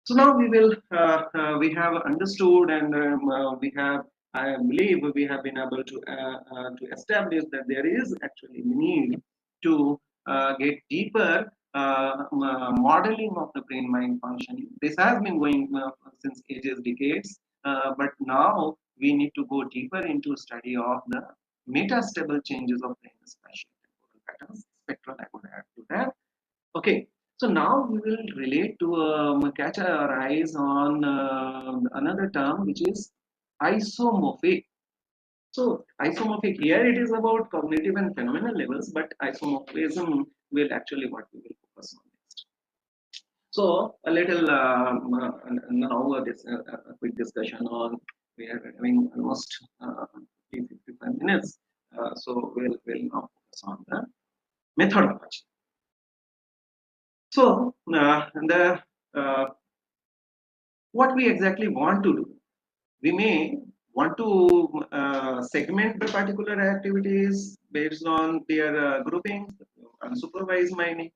So now we have understood, and we have, I believe we have been able to establish that there is actually need to get deeper modeling of the brain mind functioning. This has been going since ages, decades, but now we need to go deeper into study of the metastable changes of brain spatial temporal patterns. Spectral, I would add to that. Okay, so now we will relate to catch our eyes on another term, which is isomorphic. So isomorphic, here it is about cognitive and phenomenal levels, but isomorphism will actually what we will focus on next. So a little now a quick discussion on, we are having almost 55 minutes, so we'll now focus on the methodology. So what we exactly want to do, we may want to segment the particular activities based on their groupings, unsupervised mining.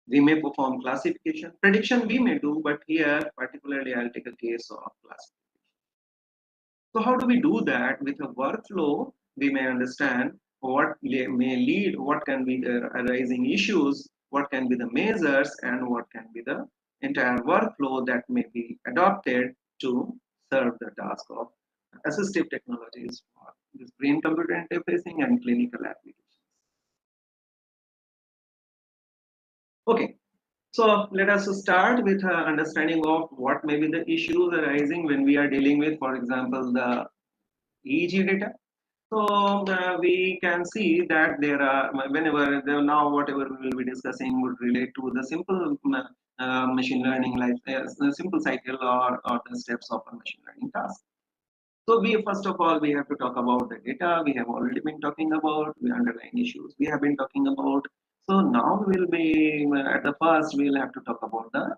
We may perform classification, prediction we may do, but here particularly I'll take a case of classification. So how do we do that? With a workflow, we may understand what may lead, what can be the arising issues, what can be the measures, and what can be the entire workflow that may be adopted to serve the task of assistive technologies for this brain-computer interfacing and clinical applications. Okay, so let us start with understanding of what may be the issues arising when we are dealing with, for example, the EEG data. So we can see that there are, whenever now whatever we will be discussing would relate to the simple machine learning, like the simple cycle or the steps of a machine learning task. So we, first of all, we have to talk about the data. We have already been talking about the underlying issues. We have been talking about. So now we'll be at the first we'll have to talk about the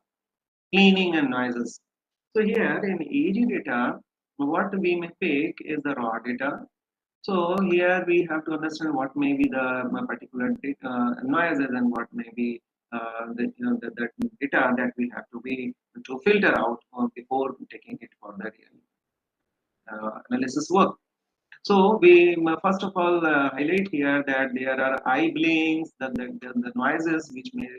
cleaning and noises. So here in EEG data, what we may pick is the raw data. So here we have to understand what may be the particular noises and what may be the data that we have to filter out before taking it for the analysis work. So we first of all highlight here that there are eye blinks, the noises which may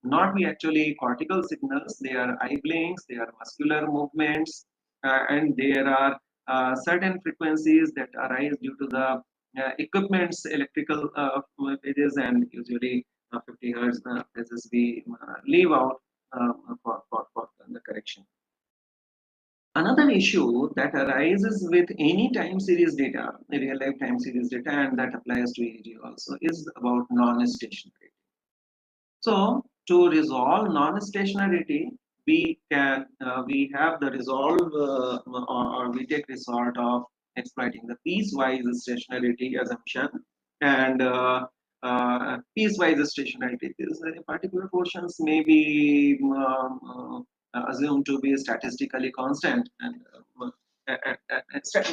not be actually cortical signals. They are eye blinks, they are muscular movements, and there are certain frequencies that arise due to the equipment's electrical pages, and usually 50 hertz pages we leave out for the correction. Another issue that arises with any time series data, real life time series data, and that applies to EEG also, is about non-stationarity. So to resolve non-stationarity, we can we have the resolve or we take resort of exploiting the piecewise stationarity assumption, and piecewise stationarity is particular portions may be assumed to be statistically constant, and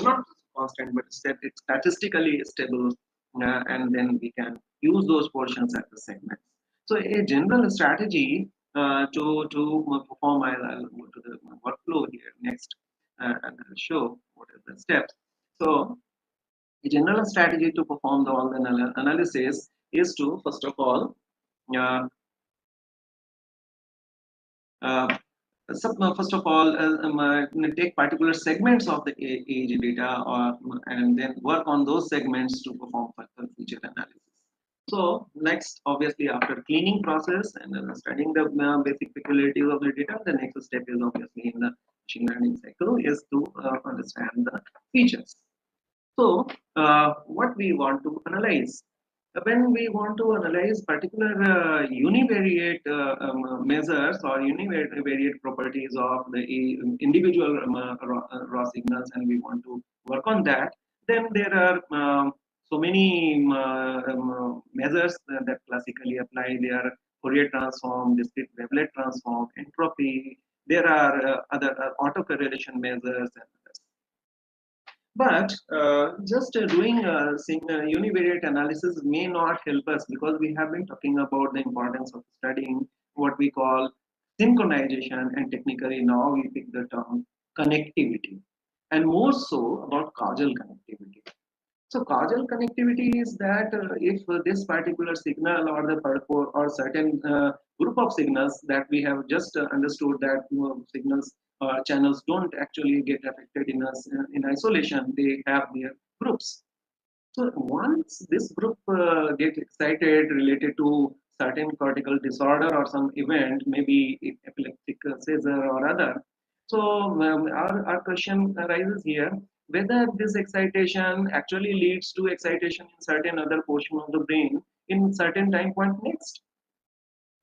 not constant, but statistically stable, and then we can use those portions as the segments. So a general strategy to perform, I'll go to the workflow here next, and I'll show what are the steps. So a general strategy to perform all the analysis is to first of all uh, uh, first of all, take particular segments of the age data, and then work on those segments to perform further feature analysis. So next, obviously, after cleaning process and studying the basic peculiarities of the data, the next step is obviously in the machine learning cycle is to understand the features. So, what we want to analyze when we want to analyze particular univariate measures or univariate properties of the individual raw signals, and we want to work on that, then there are so many measures that classically apply. There are Fourier transform, discrete wavelet transform, entropy. There are other autocorrelation measures and others. But just doing univariate analysis may not help us, because we have been talking about the importance of studying what we call synchronization, and technically now we pick the term connectivity, and more so about causal connectivity. So causal connectivity is that if this particular signal or the or certain group of signals that we have just understood that signals channels don't actually get affected in isolation, they have their groups. So once this group gets excited related to certain cortical disorder or some event, maybe epileptic seizure or other. So our question arises here, whether this excitation actually leads to excitation in certain other portion of the brain in certain time point next.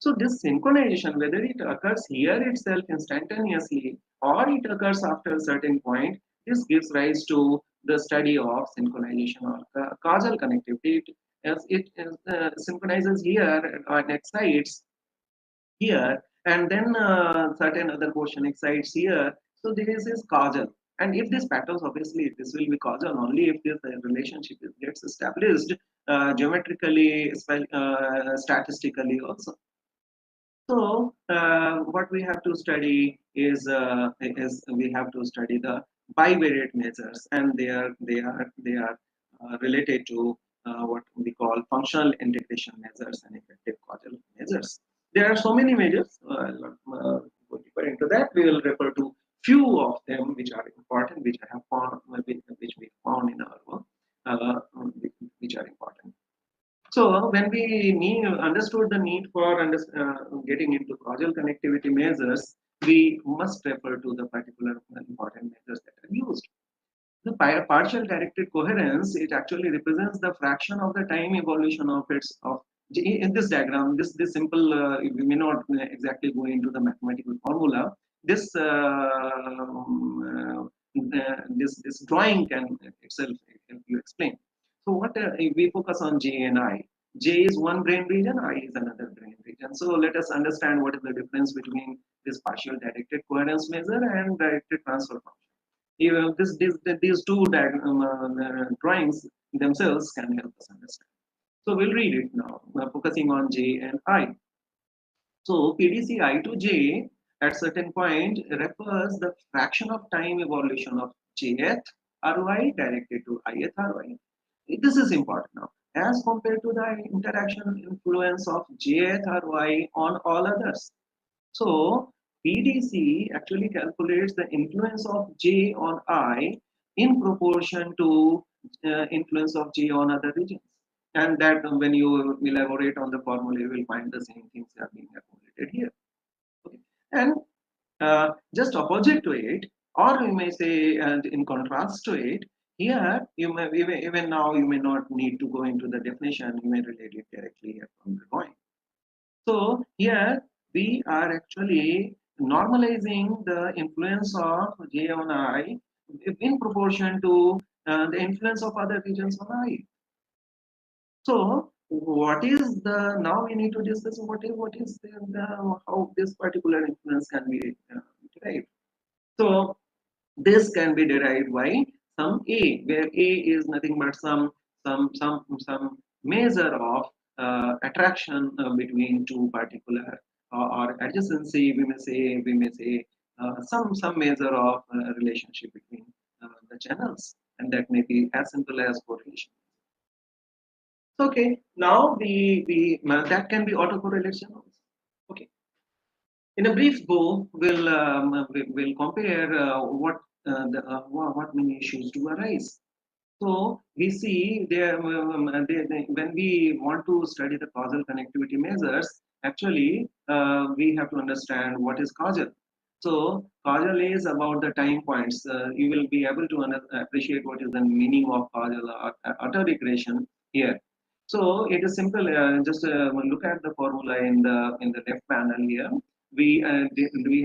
So this synchronization, whether it occurs here itself instantaneously or it occurs after a certain point, this gives rise to the study of synchronization or causal connectivity. As it synchronizes here at excites here, and then certain other portion excites here. So this is causal. And if this patterns, obviously, this will be causal only if this relationship gets established geometrically, statistically also. So what we have to study is we have to study the bivariate measures, and they are related to what we call functional integration measures and effective causal measures. There are so many measures. I'll not go deeper into that. We will refer to few of them which are important, which I have found, which we found in our work, which are important. So when we understood the need for getting into causal connectivity measures, we must refer to the particular important measures that are used. The partial directed coherence, it actually represents the fraction of the time evolution of in this diagram. This simple, we may not exactly go into the mathematical formula. This this drawing can itself help you explain. So what if we focus on J and I. J is one brain region, I is another brain region. So let us understand what is the difference between this partial directed coherence measure and directed transfer function. Even these two drawings themselves can help us understand. So we'll read it now, focusing on J and I. So PDC I to J at certain point refers the fraction of time evolution of Jth Ry directed to Ith Ry. This is important now, as compared to the interaction influence of Jth Ry on all others. So PDC actually calculates the influence of J on I in proportion to influence of J on other regions. And that when you elaborate on the formula, you will find the same things are being accommodated here. Okay. And just opposite to it, or you may say, and in contrast to it, here you may even now you may not need to go into the definition, you may relate it directly here from the drawing. So here we are actually normalizing the influence of J on I in proportion to the influence of other regions on I. So what is the, now we need to discuss what is the how this particular influence can be derived. So This can be derived by some A, where A is nothing but some measure of attraction between two particular or adjacency. We may say some measure of relationship between the channels, and that may be as simple as correlation. Okay, now the that can be autocorrelation also. Okay, in a brief go, we'll compare what many issues do arise. So we see there when we want to study the causal connectivity measures, actually we have to understand what is causal. So causal is about the time points. You will be able to appreciate what is the meaning of causal or autoregression here. So it is simple. Just look at the formula in the left panel here. We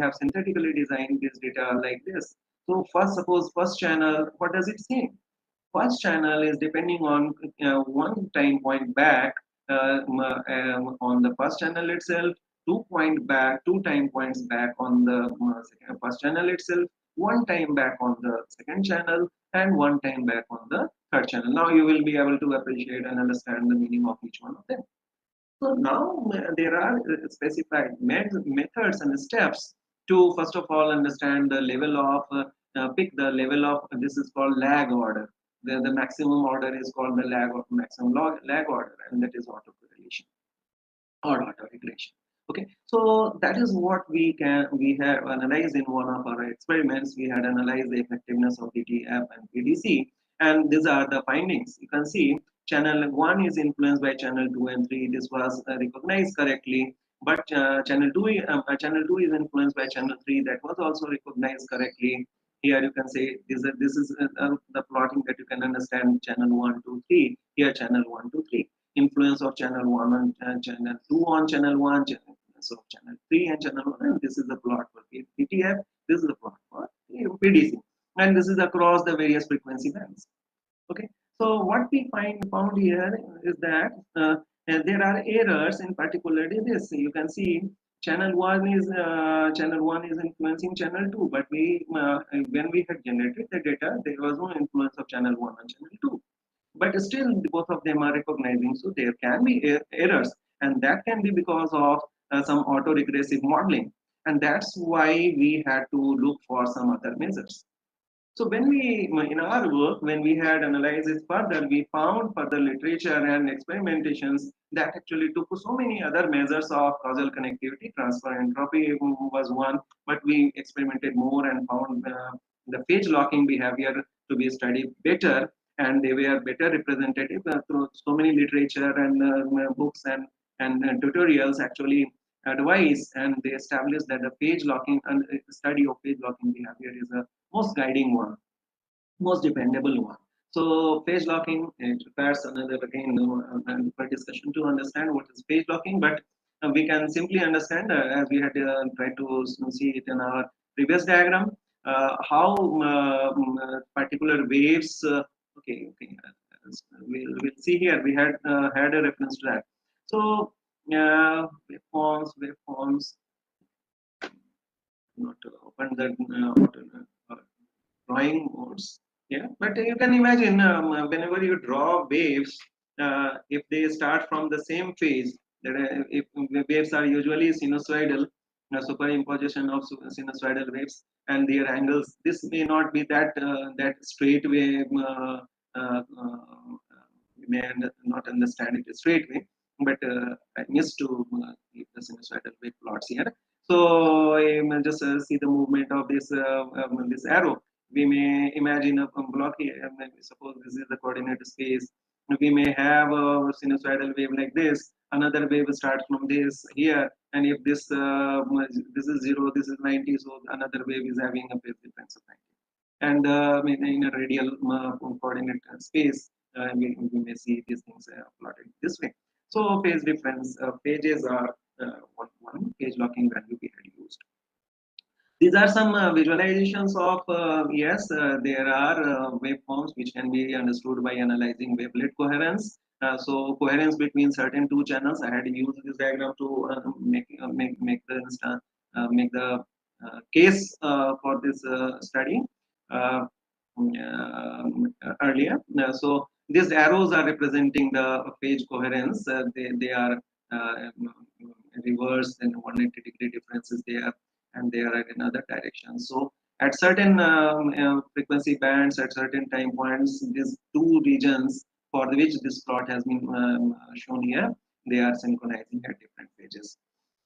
have synthetically designed this data like this. So first, suppose first channel, what does it say? First channel is depending on one time point back on the first channel itself, 2 time points back on the first channel itself, one time back on the second channel, and one time back on the third channel. Now you will be able to appreciate and understand the meaning of each one of them. So now there are specified methods and steps to first of all understand the level of pick the level of this is called lag order. The maximum order is called the maximum lag order, and that is autocorrelation or autoregression. Okay, so that is what we have analyzed in one of our experiments. We had analyzed the effectiveness of DTF and PDC, and these are the findings. You can see channel 1 is influenced by channel 2 and 3. This was recognized correctly, but channel 2 is influenced by channel 3. That was also recognized correctly. Here you can say this is the plotting that you can understand channel 1, 2, 3. Here channel 1, 2, 3. Influence of channel 1 on channel 2 on channel 1, so channel 3 and channel 1, and this is the plot for PTF, this is the plot for PDC, and this is across the various frequency bands. Okay, so what we found here is that there are errors, in particularly this. You can see channel 1 is influencing channel 2, but when we had generated the data, there was no influence of channel 1 on channel 2. But still both of them are recognizing, so there can be errors, and that can be because of some autoregressive modeling, and that's why we had to look for some other measures. So when we, in our work, when we had analyzed it further, we found further literature and experimentations that actually took so many other measures of causal connectivity. Transfer entropy was one, but we experimented more and found the phase locking behavior to be studied better, and they were better representative through so many literature and books and tutorials actually advise, and they established that the page locking and study of page locking behavior is a most guiding one, most dependable one. So page locking, it requires another again for discussion to understand what is page locking, but we can simply understand as we had tried to see it in our previous diagram, how particular waves. We'll see here. We had a reference to that. So waveforms. Not open the drawing modes. Yeah, but you can imagine whenever you draw waves, if they start from the same phase, that if waves are usually sinusoidal, superimposition of sinusoidal waves and their angles, this may not be that straight way. You may not understand it straight way, but I missed to keep the sinusoidal wave plots here. So I will just see the movement of this arrow. We may imagine a block here. Suppose this is the coordinate space. We may have a sinusoidal wave like this. Another wave starts from this here, and if this is 0, this is 90, so another wave is having a phase difference of 90. And in a radial coordinate space, we may see these things plotted this way. So phase difference pages are one page locking value we had used. These are some visualizations of yes, there are waveforms which can be understood by analyzing wavelet coherence. So coherence between certain two channels. I had used this diagram to make the case for this study. earlier. So these arrows are representing the phase coherence. They are reverse and 180-degree differences there, and they are in another direction. So at certain frequency bands, at certain time points, these two regions for which this plot has been shown here, they are synchronizing at different phases.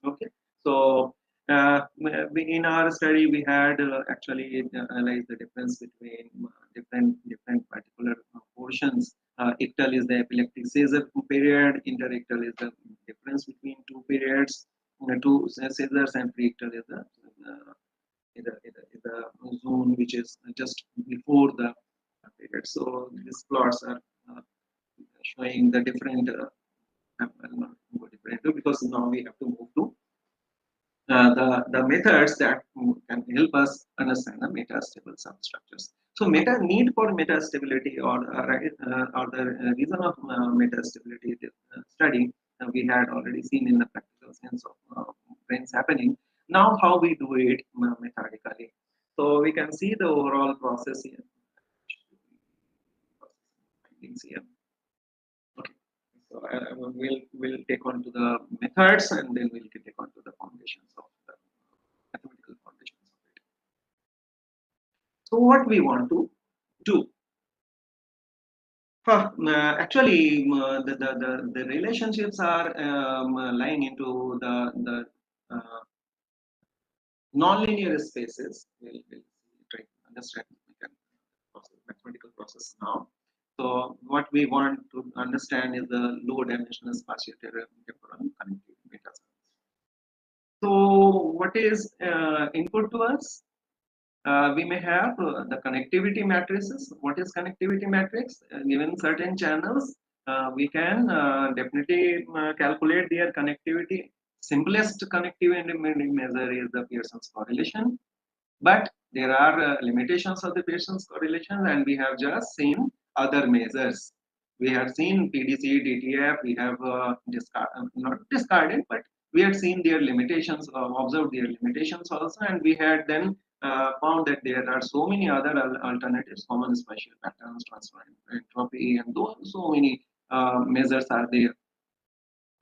Okay, so in our study we had actually analyzed the difference between different particular portions. Ictal is the epileptic seizure period, interictal is the difference between two periods, two seizures, and preictal is the zone which is just before the period. So these plots are showing the different I'll not go deeper into, because now we have to move to the methods that can help us understand the metastable substructures. So need for metastability, or the reason of metastability study we had already seen in the practical sense of brains happening. Now how we do it methodically. So we can see the overall process here. Findings here. Okay. So we'll take on to the methods, and then we'll take on to the foundations of the mathematical foundations of it. So what we want to do? Actually, the relationships are lying into the nonlinear spaces. We'll try to understand mathematical process now. So what we want to understand is the low dimensional spatiotemporal connectivity metascience. So what is input to us? We may have the connectivity matrices. What is connectivity matrix? Given certain channels, we can definitely calculate their connectivity. Simplest connectivity measure is the Pearson's correlation, but there are limitations of the Pearson's correlation, and we have just seen other measures. We have seen PDC, DTF. We have not discarded, but we had seen their limitations, observed their limitations also, and we had then found that there are so many other alternatives, common spatial patterns, transfer entropy, and so many measures are there.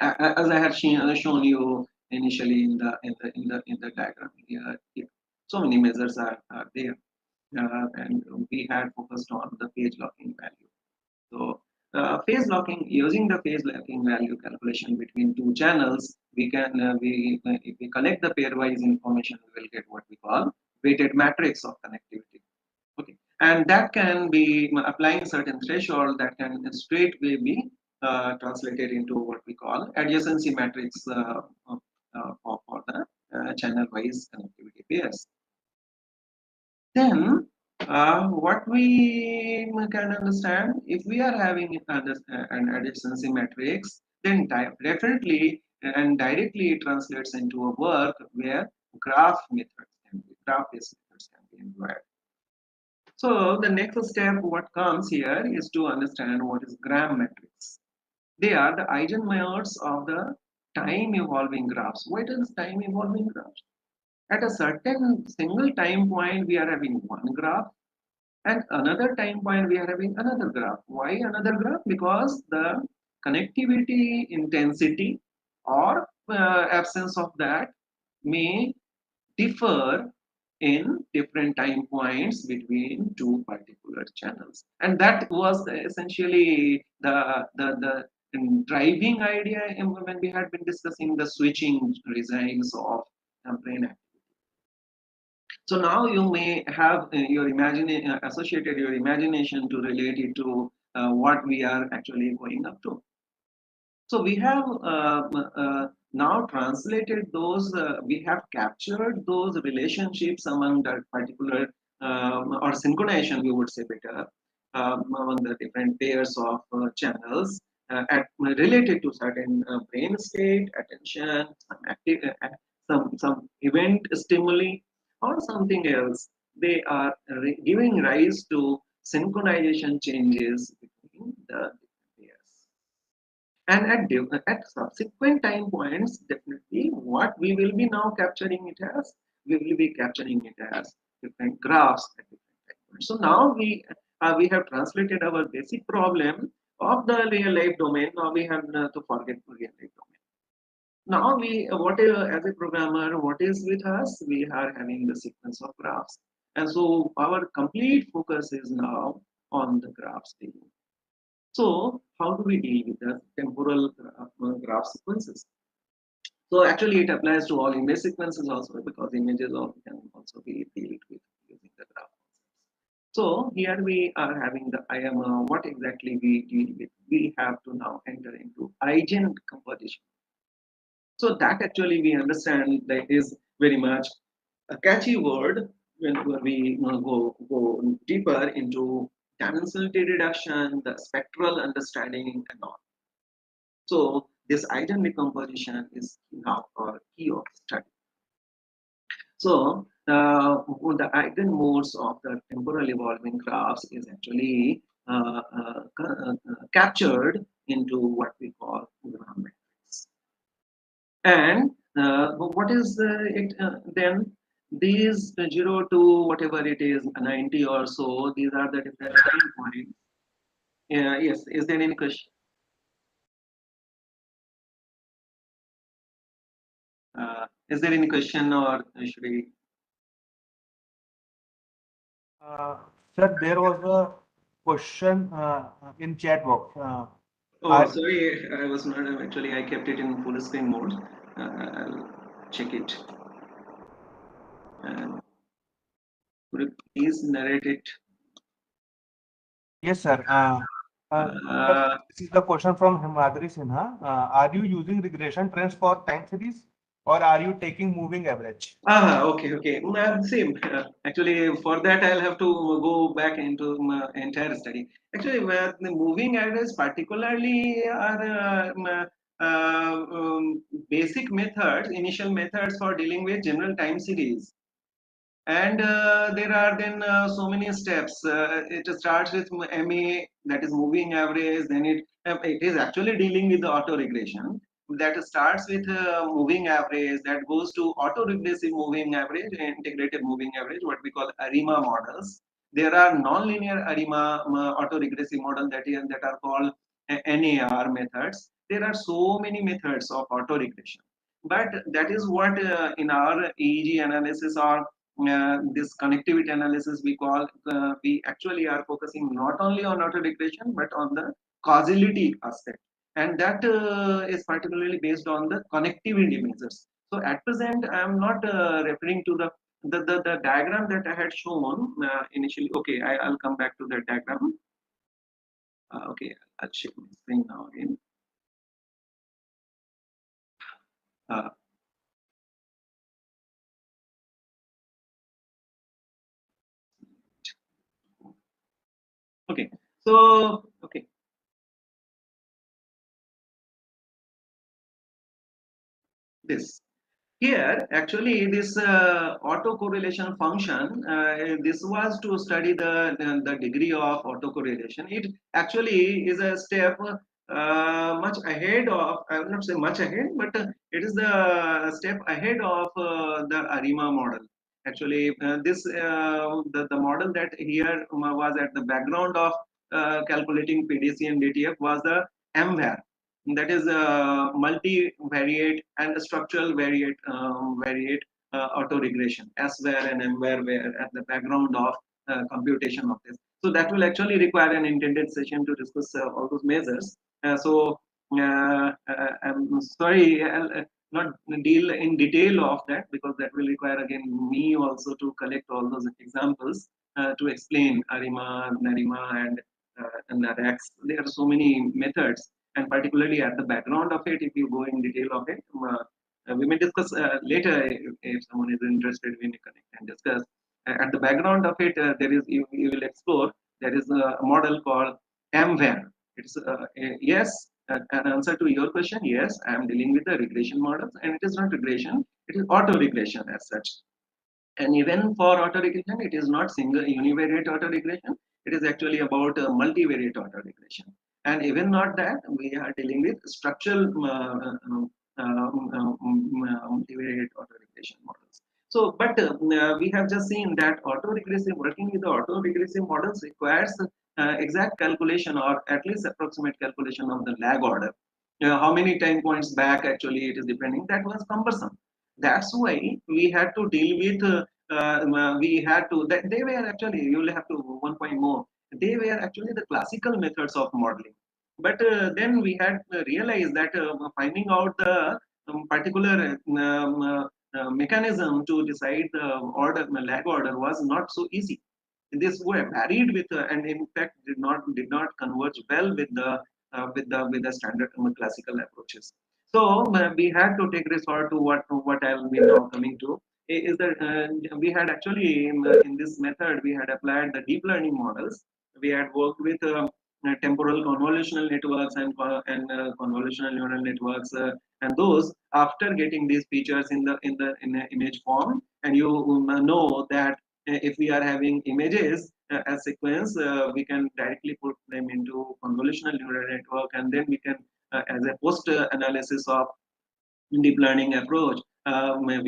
As I have shown you initially in the diagram here. So many measures are there, and we had focused on the phase locking value. So phase locking, using the phase locking value calculation between two channels, we can if we collect the pairwise information, we will get what we call weighted matrix of connectivity. Okay, and that can be applying certain threshold that can straightway be translated into what we call adjacency matrix for the channel wise connectivity pairs. Then what we can understand, if we are having an adjacency matrix, then definitely and directly it translates into a work where graph based methods can be employed. So the next step, what comes here, is to understand what is Gram matrix. They are the eigenvalures of the time evolving graphs. What is time evolving graphs? At a certain single time point, we are having one graph, and another time point we are having another graph. Why another graph? Because the connectivity intensity or absence of that may differ in different time points between two particular channels, and that was essentially the driving idea when we had been discussing the switching regimes of brain activity. So now you may have your associated your imagination to relate it to what we are actually going up to. So we have now translated those, we have captured those relationships among that particular or synchronization, we would say better, among the different pairs of channels related to certain brain state, attention, some event stimuli, or something else. They are giving rise to synchronization changes between the pairs. And at subsequent time points, definitely what we will be now capturing it as, we will be capturing it as different graphs at different time So now we have translated our basic problem of the real life domain. Now we have to forget the real life domain. Now as a programmer, what is with us? We are having the sequence of graphs, and so our complete focus is now on the graphs dealing. So how do we deal with the temporal graph sequences? So actually, it applies to all image sequences also, because images can also be dealt with using the graph. So here we are having the IMR. What exactly we deal with? We have to now enter into eigen composition. So that actually we understand that is very much a catchy word when we go deeper into dimensionality reduction, the spectral understanding, and all. So this eigen decomposition is now our key of study. So the eigenmodes of the temporal evolving graphs is actually captured into what we call Gram matrix. And what is it then? These 0 to whatever it is, 90 or so, these are the different time points. Yes, is there any question? Is there any question, or should we? Sir, there was a question in chat box. Oh, sorry, I was not actually. I kept it in full screen mode. I'll check it. And could you please narrate it? Yes, sir. Sir, this is the question from Himadri Sinha. Are you using regression trends for time series, or are you taking moving average? Okay. Same. Actually, for that, I'll have to go back into my entire study. Actually, where the moving average particularly are basic methods, initial methods for dealing with general time series. And there are then so many steps. It starts with MA, that is moving average. Then it is actually dealing with the auto regression. That starts with moving average, that goes to auto regressive moving average, integrated moving average, what we call ARIMA models. There are non-linear ARIMA auto regressive models that are called NAR methods. There are so many methods of auto regression, but that is what in our EEG analysis or this connectivity analysis we actually are focusing not only on auto regression but on the causality aspect, and that is particularly based on the connectivity measures. So at present I am not referring to the diagram that I had shown initially. Okay, I'll come back to that diagram. Okay, I'll check my screen now again. uh, okay, so okay, this here actually this autocorrelation function, this was to study the degree of autocorrelation. It actually is a step much ahead of, I will not say much ahead, but it is the step ahead of the ARIMA model. Actually the model that here was at the background of calculating PDC and DTF was the MVAR, that is multivariate and structural variate autoregression. SVAR and MVAR were at the background of computation of this. So that will actually require an intended session to discuss all those measures. I'm sorry, I'll not deal in detail of that, because that will require again me also to collect all those examples to explain ARIMA, NARIMA, and NARAX. There are so many methods, and particularly at the background of it, if you go in detail of it, we may discuss later. If someone is interested, we may connect and discuss. At the background of it, there is you will explore. There is a model called MVAR. It's yes. An answer to your question: yes, I am dealing with the regression models, and it is not regression; it is auto regression as such. And even for auto regression, it is not single univariate auto regression. It is actually about multivariate auto regression. And even not that, we are dealing with structural multivariate auto regression models. So, but we have just seen that autoregressive working with the autoregressive models requires exact calculation or at least approximate calculation of the lag order. How many time points back actually it is depending, that was cumbersome. That's why we had to deal with we had to that they were actually, you will have to one point more, they were actually the classical methods of modeling. But then we had realized that finding out the particular mechanism to decide the order, the lag order, was not so easy. This were varied with and in fact did not converge well with the with the standard classical approaches. So we had to take resort to what I'll be now coming to is that we had actually in this method we had applied the deep learning models. We had worked with temporal convolutional networks and convolutional neural networks, and those after getting these features in the image form. And you know that if we are having images as sequence, we can directly put them into convolutional neural network, and then we can as a post analysis of deep learning approach, we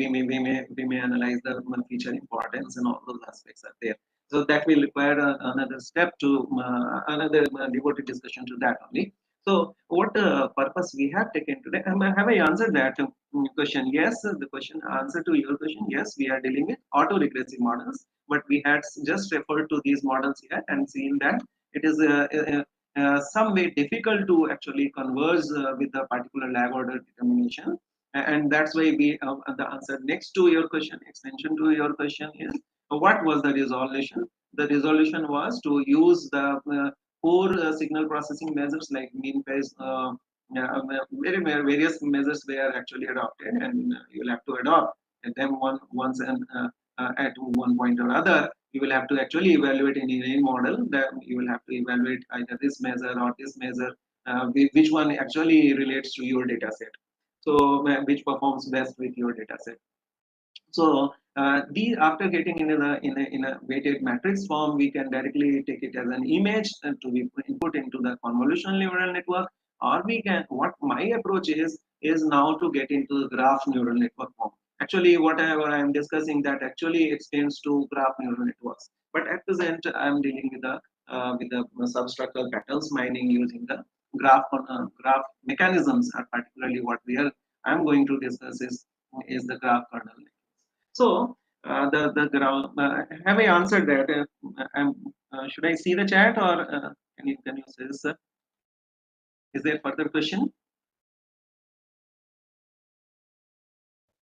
may analyze the feature importance and all those aspects are there. So that will require another step to another devoted discussion to that only. So what purpose we have taken today? Have I answered that question? Yes, the question answer to your question. Yes, we are dealing with auto-regressive models, but we had just referred to these models here and seen that it is some way difficult to actually converge with a particular lag order determination, and that's why we the answer next to your question, extension to your question, is what was the resolution. The resolution was to use the core signal processing measures like mean phase, various measures were actually adopted, and you'll have to adopt them once, and at one point or other you will have to actually evaluate in any model, that you will have to evaluate either this measure or this measure, which one actually relates to your data set, so which performs best with your data set. So these, after getting in a weighted matrix form, we can directly take it as an image and to be input into the convolutional neural network, or we can, what my approach is now to get into the graph neural network form. Actually, whatever I am discussing, that actually extends to graph neural networks. But at present, I am dealing with the substructural patterns mining using the graph mechanisms, are particularly what we are. I am going to discuss is the graph kernel. So the ground. Have I answered that? Should I see the chat, or can you say this, sir? Is there further question?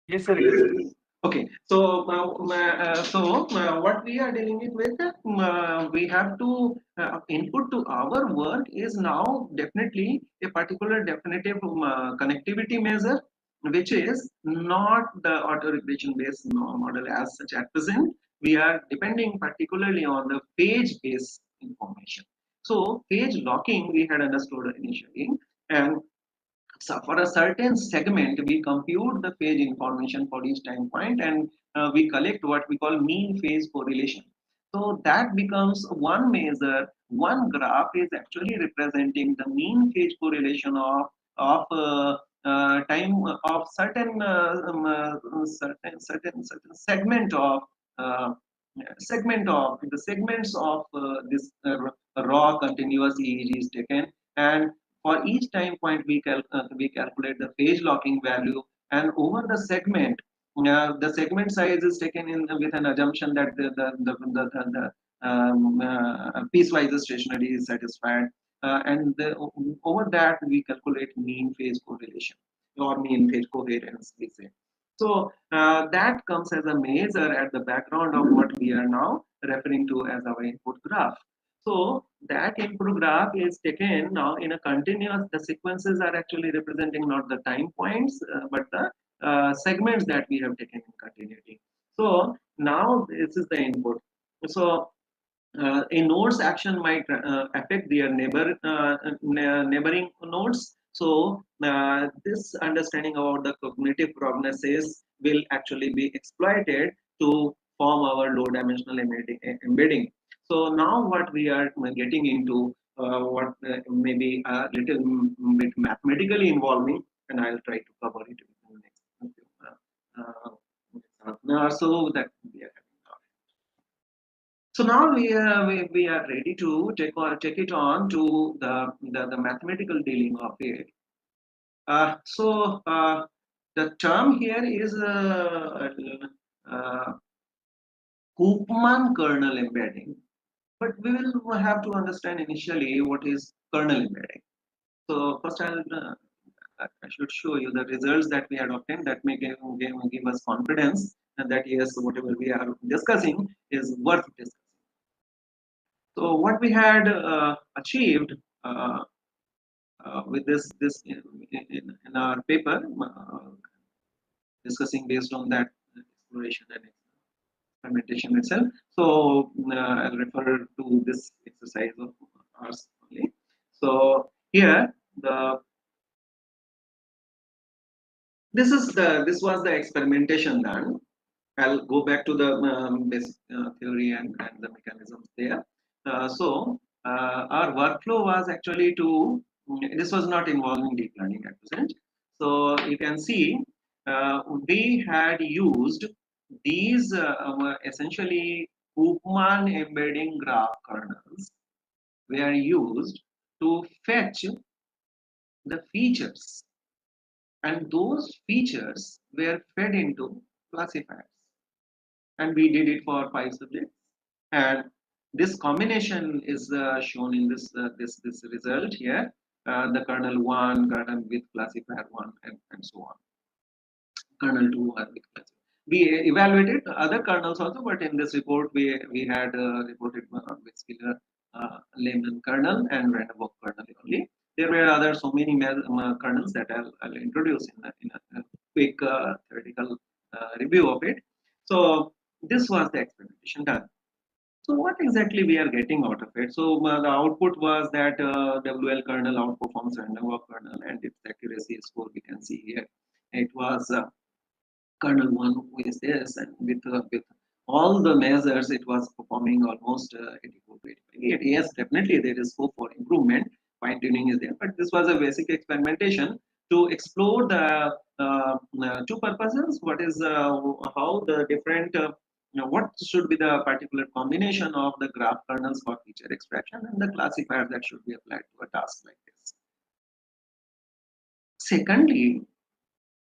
Yes, sir. It is. Okay, so what we are dealing with, we have to input to our work is now definitely a particular definitive connectivity measure, which is not the auto-regression based model as such at present. We are depending particularly on the page-based information. So page locking we had understood initially, and so for a certain segment, we compute the phase information for each time point, and we collect what we call mean phase correlation. So that becomes one measure. One graph is actually representing the mean phase correlation of time of certain uh, segment of the segments of this raw continuous EEG is taken, and for each time point, we calculate the phase locking value, and over the segment size is taken in with an assumption that the piecewise stationary is satisfied, and over that we calculate mean phase correlation or mean phase coherence, we say. So that comes as a measure at the background of what we are now referring to as our input graph. So that input graph is taken now in a continuous. The sequences are actually representing not the time points, but the segments that we have taken in continuity. So now this is the input. So a node's action might affect their neighboring nodes. So this understanding about the cognitive prognosis will actually be exploited to form our low dimensional embedding. So now what we are getting into, what may be a little bit mathematically involving, and I'll try to cover it in the next So that we are having now. So now we are ready to take it on to the mathematical dealing of it. The term here is uh, Koopman kernel embedding, but we will have to understand initially what is kernel embedding. So first I should show you the results that we had obtained that may give us confidence and that yes, whatever we are discussing is worth discussing. So what we had achieved uh, with this in our paper, discussing based on that exploration and experimentation itself. So I'll refer to this exercise of ours only. So here this was the experimentation done. I'll go back to the basic theory and the mechanisms there. Our workflow was actually this was not involving deep learning at present. So you can see we had used these essentially Koopman embedding graph kernels were used to fetch the features, and those features were fed into classifiers, and we did it for 5 subjects, and this combination is shown in this result here, the kernel 1 kernel with classifier 1 and so on, kernel 2 with classifier. We evaluated other kernels also, but in this report we had reported with Spiller, Lehman kernel and Vanderbilt kernel only. There were other so many kernels that I'll introduce in a quick theoretical review of it. So this was the experimentation done. So what exactly we are getting out of it? So the output was that WL kernel outperforms Vanderbilt kernel, and its accuracy score we can see here. It was kernel 1 who is this, and with all the measures it was performing almost 84 to 85. Yes, definitely there is scope for improvement, fine tuning is there, but this was a basic experimentation to explore the two purposes. What is how the different what should be the particular combination of the graph kernels for feature extraction and the classifier that should be applied to a task like this. Secondly,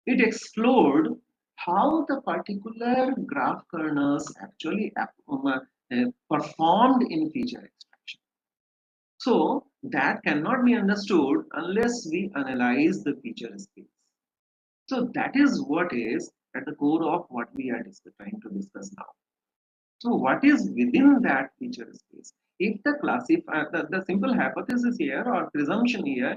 it explored how the particular graph kernels actually performed in feature extraction. So that cannot be understood unless we analyze the feature space. So that is what is at the core of what we are trying to discuss now. So what is within that feature space? If the classifier, the simple hypothesis here or presumption here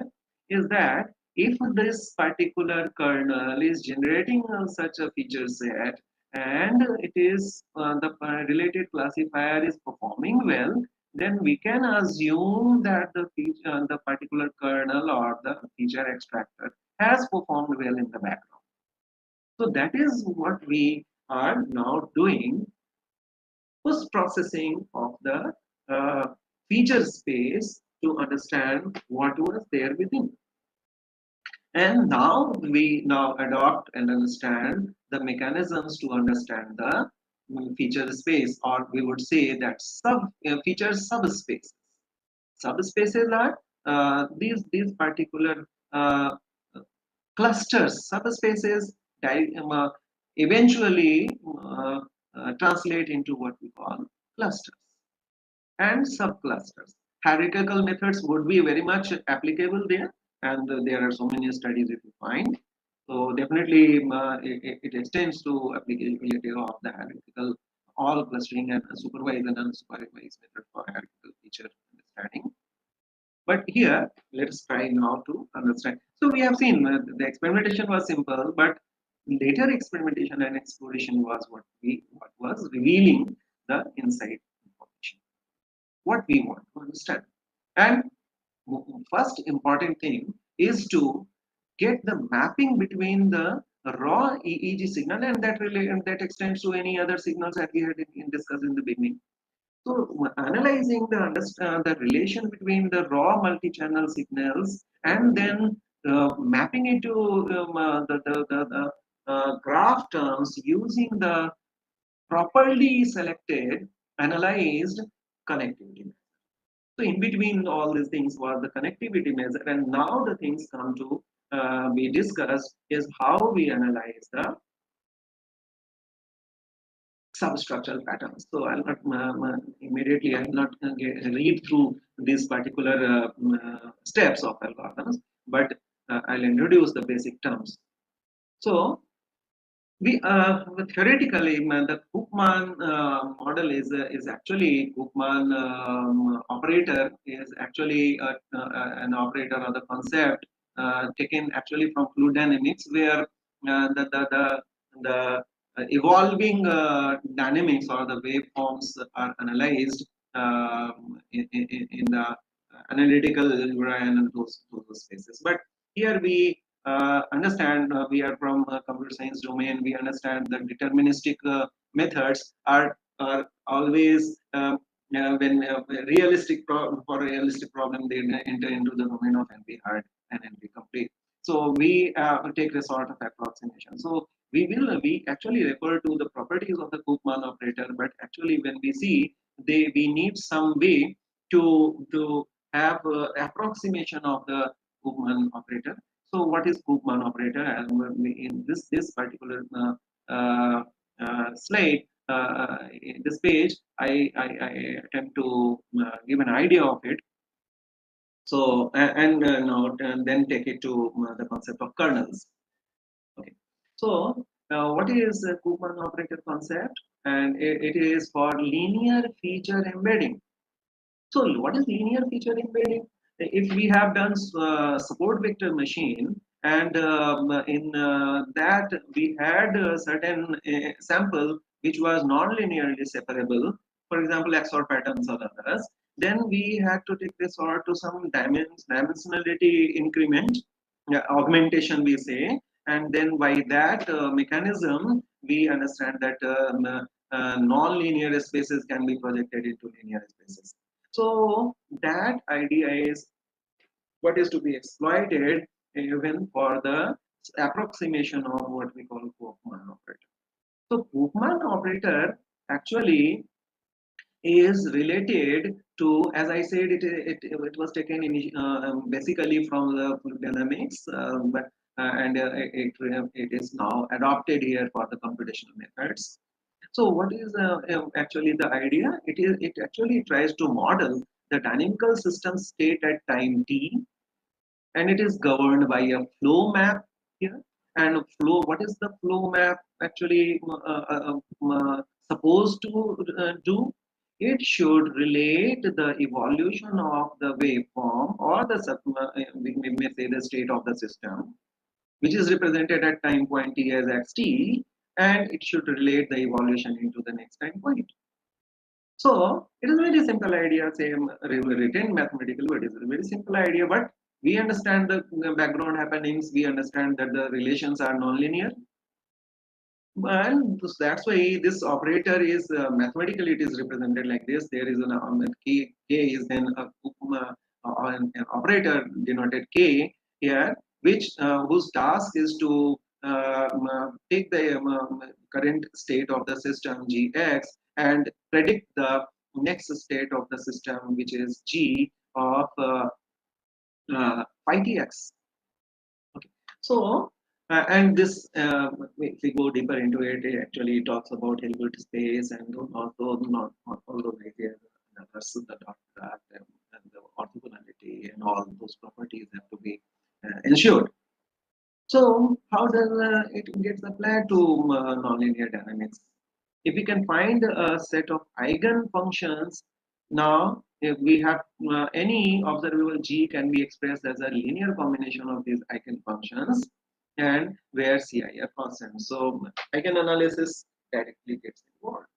is that if this particular kernel is generating such a feature set and it is the related classifier is performing well, then we can assume that the particular kernel or the feature extractor has performed well in the background. So that is what we are now doing, post processing of the feature space to understand what was there within. And now we adopt and understand the mechanisms to understand the feature space, or we would say that feature subspaces. Subspaces are these particular clusters. Subspaces eventually translate into what we call clusters and subclusters. Hierarchical methods would be very much applicable there, and there are so many studies if you find. So definitely it extends to applicability of the hierarchical all clustering and supervised and unsupervised method for hierarchical feature understanding. But here, let's try now to understand. So we have seen the experimentation was simple, but later experimentation and exploration was what was revealing the inside information, what we want to understand. And first important thing is to get the mapping between the raw EEG signal and that extends to any other signals that we had discussed in the beginning. So analyzing the relation between the raw multi-channel signals and then mapping it to graph terms using the properly selected, analyzed connectivity. So in between all these things was the connectivity measure, and now the things come to be discussed is how we analyze the substructural patterns. So I'll not immediately, I'll not read through these particular steps of algorithms, but I'll introduce the basic terms. So we theoretically the Koopman model is actually Koopman operator is actually an operator or the concept taken actually from fluid dynamics, where the evolving dynamics or the waveforms are analyzed in the analytical and those spaces. But here we understand, we are from computer science domain, we understand that deterministic methods are always when realistic for a realistic problem they enter into the domain of NP hard and NP complete. So we take this sort of approximation. So we actually refer to the properties of the Koopman operator, but actually when we see we need some way to have approximation of the Koopman operator. So what is Koopman operator? And in this particular slide, in this page, I attempt to give an idea of it. So and then take it to the concept of kernels. Okay. So what is the Koopman operator concept? And it is for linear feature embedding. So what is linear feature embedding? If we have done support vector machine, and in that we had a certain sample which was non-linearly separable, for example XOR patterns or others, then we had to take this or to some dimensionality increment, augmentation we say, and then by that mechanism we understand that non-linear spaces can be projected into linear spaces. So that idea is what is to be exploited even for the approximation of what we call Koopman operator. So Koopman operator actually is related to, as I said, it was taken in, basically from the fluid dynamics, but it is now adopted here for the computational methods. So what is actually the idea? It actually tries to model the dynamical system state at time t, and it is governed by a flow map here. And flow, what is the flow map actually supposed to do? It should relate the evolution of the waveform or the we may say the state of the system, which is represented at time point t as xt, and it should relate the evolution into the next time point. So it is a very simple idea, same written mathematical, but it is a very simple idea. But we understand the background happenings. We understand that the relations are nonlinear, and that's why this operator is mathematically it is represented like this. There is an k is then an operator denoted k here, which whose task is to take the current state of the system gx and predict the next state of the system, which is g of phi tx. Okay, so and this if we go deeper into it, it actually talks about Hilbert space and also not all those ideas, the dot product and the orthogonality and all those properties have to be ensured. So how does it gets applied to nonlinear dynamics? If we can find a set of eigen functions, now if we have any observable g can be expressed as a linear combination of these eigen functions, and where ci are constant. So eigen analysis directly gets involved.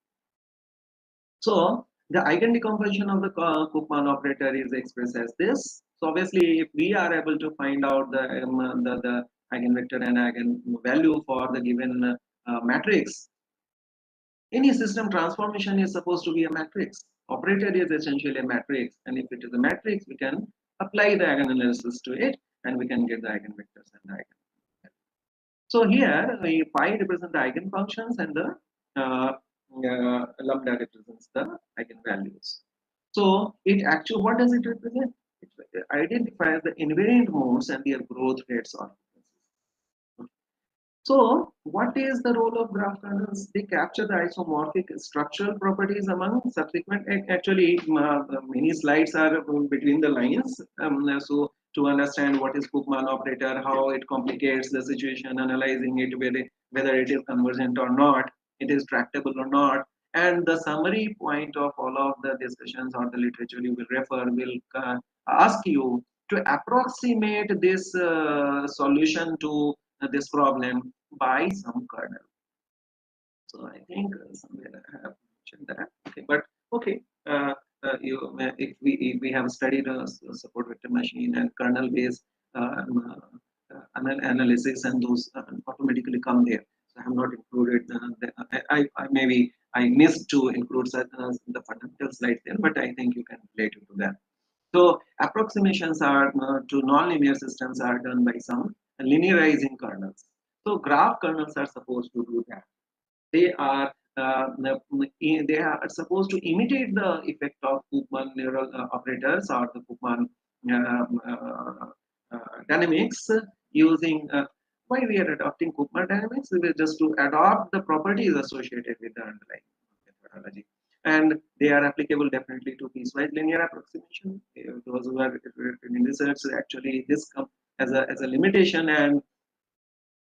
So the eigen decomposition of the Koopman operator is expressed as this. So obviously, if we are able to find out the eigenvector and eigenvalue for the given matrix, any system transformation is supposed to be a matrix. Operator is essentially a matrix, and if it is a matrix, we can apply the eigenanalysis to it, and we can get the eigenvectors and the eigenvalues. So here phi represents the eigenfunctions and the lambda represents the eigenvalues. So it actually, what does it represent? It identifies the invariant modes and their growth rates or frequencies. So, what is the role of graph kernels? They capture the isomorphic structural properties among subsequent. Actually, many slides are between the lines. So, to understand what is Koopman operator, how it complicates the situation, analyzing it, whether it is convergent or not, it is tractable or not, and the summary point of all of the discussions or the literature you will refer will ask you to approximate this solution to this problem by some kernel. So I think somewhere I have mentioned that. Okay, but okay, if we have studied support vector machine and kernel based analysis, and those automatically come there. So I have not included I maybe I missed to include the fundamental slides there, but I think you can relate it to that. So approximations are to nonlinear systems are done by some linearizing kernels. So graph kernels are supposed to do that. They are they are supposed to imitate the effect of Koopman neural operators or the Koopman dynamics using why we are adopting Koopman dynamics? It is just to adopt the properties associated with the underlying methodology, and they are applicable definitely to piecewise linear approximation. Those who are in research, actually this comes as a limitation and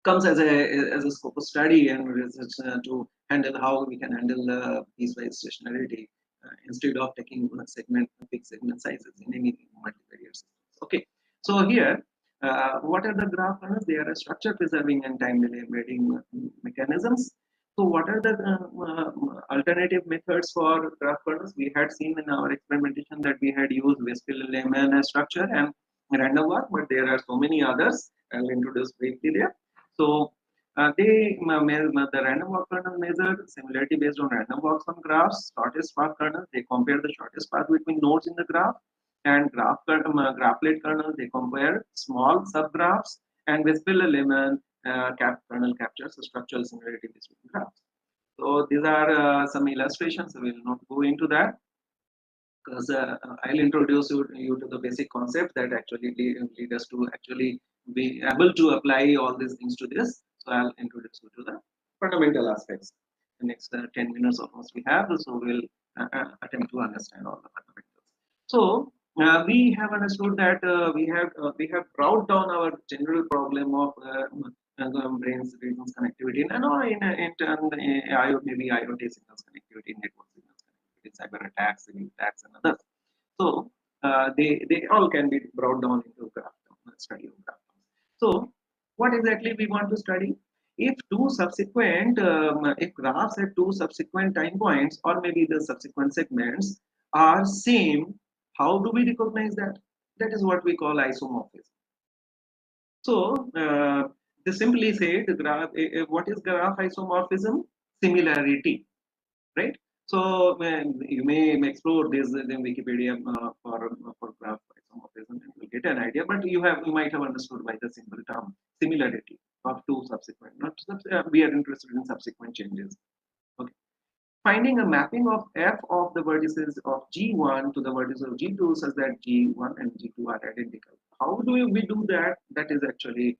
comes as a scope of study and research to handle how we can handle piecewise stationarity instead of taking big segment sizes in any multivariate systems. Okay, so here, what are the graph kernels? They are structure preserving and time delay embedding mechanisms. So what are the alternative methods for graph kernels? We had seen in our experimentation that we had used Westphal-Lehmann structure and random walk, but there are so many others. I'll introduce briefly there. So the random walk kernel measured similarity based on random walks on graphs, shortest path kernel. They compare the shortest path between nodes in the graph, and graphlet kernel. They compare small subgraphs, and Westphal-Lehmann kernel captures the structural similarity between graphs. So these are some illustrations. We will not go into that because I'll introduce you to the basic concept that actually lead us to actually be able to apply all these things to this. So I'll introduce you to the fundamental aspects. The next 10 minutes almost we have, so we'll attempt to understand all the fundamentals. So we have understood that we have brought down our general problem of brains regions connectivity, and maybe IoT signals connectivity, network signals connectivity, cyber attacks, civil attacks, and others. So they all can be brought down into graph study of graph. So what exactly we want to study? If if graphs at two subsequent time points or maybe the subsequent segments are same, how do we recognize that? That is what we call isomorphism. So they simply say the graph. What is graph isomorphism? Similarity, right? So you may explore this in Wikipedia for graph isomorphism and you'll get an idea. But you might have understood by the simple term similarity of two subsequent. We are interested in subsequent changes. Okay. Finding a mapping of f of the vertices of G1 to the vertices of G2 such that G1 and G2 are identical. How do we do that? That is actually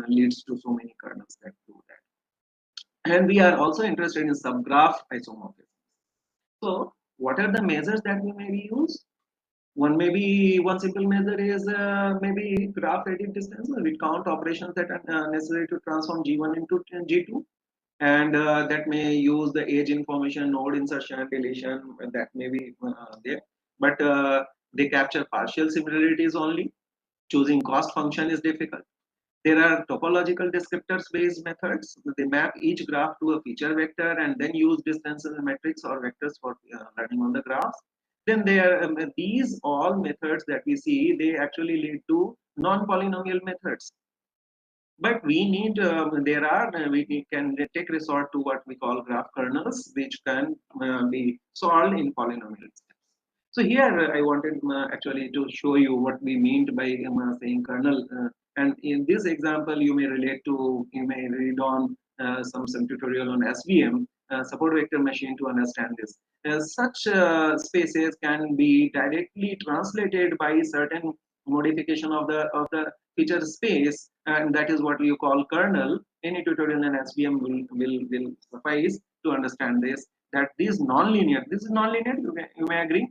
leads to so many kernels that do that. And we are also interested in subgraph isomorphism. So what are the measures that we may use? One simple measure is maybe graph edit distance. We count operations that are necessary to transform G1 into G2. And that may use the age information, node insertion, deletion, that may be there. But they capture partial similarities only. Choosing cost function is difficult. There are topological descriptors based methods. They map each graph to a feature vector and then use distances metrics or vectors for learning on the graphs. Then there are these all methods that we see, they actually lead to non-polynomial methods. But we need, we can take resort to what we call graph kernels, which can be solved in polynomial steps. So here I wanted actually to show you what we mean by saying kernel And in this example, you may read on some tutorial on SVM, support vector machine, to understand this. Such spaces can be directly translated by certain modification of the feature space, and that is what you call kernel. Any tutorial in SVM will suffice to understand this. That this is nonlinear. You may agree.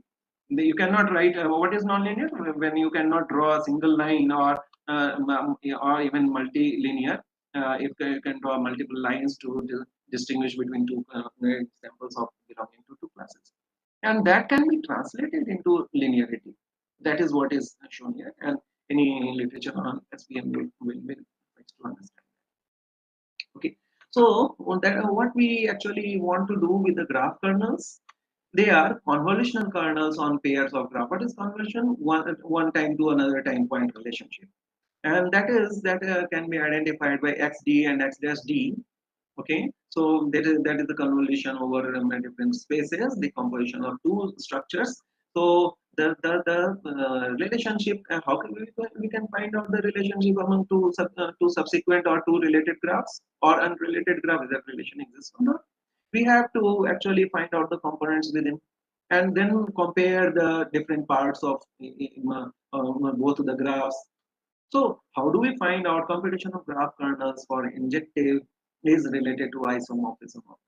You cannot write what is nonlinear when you cannot draw a single line, or even multilinear. If you can draw multiple lines to distinguish between two examples of belonging to two classes, and that can be translated into linearity. That is what is shown here, and any literature on SVM will try to understand. Okay, so what we actually want to do with the graph kernels, they are convolutional kernels on pairs of graph. What is convolution? One time to another time point relationship, and that can be identified by xd and x dash d. Okay, so that is the convolution over different spaces, the composition of two structures. So the relationship, how can we can find out the relationship among two subsequent or two related graphs or unrelated graphs, if that relation exists or not. We have to actually find out the components within, and then compare the different parts of both the graphs. So how do we find out computation of graph kernels for injective is related to isomorphism of graph?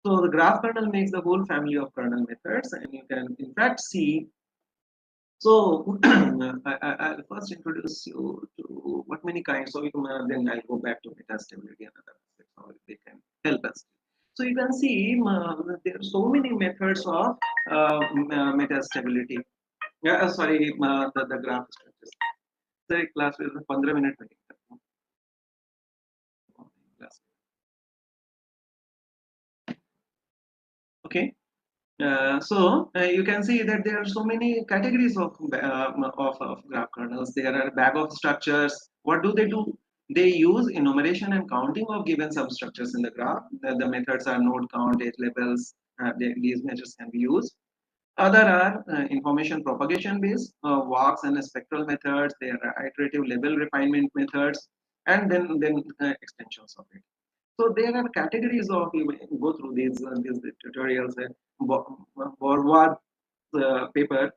So the graph kernel makes the whole family of kernel methods, and you can in fact see. So I'll first introduce you to what many kinds. So then I'll go back to metastability and other aspects, how they can help us. So you can see there are so many methods of metastability. Sorry, the graph structures. Sir एक class में 15 minute में okay. So you can see that there are so many categories of graph kernels. There are a bag of structures. What do? They use enumeration and counting of given substructures in the graph. The methods are node count, edge labels. These measures can be used. Other are information propagation based, walks and spectral methods. There are iterative label refinement methods, and then extensions of it. So there are categories of, you may go through these tutorials. Borward paper,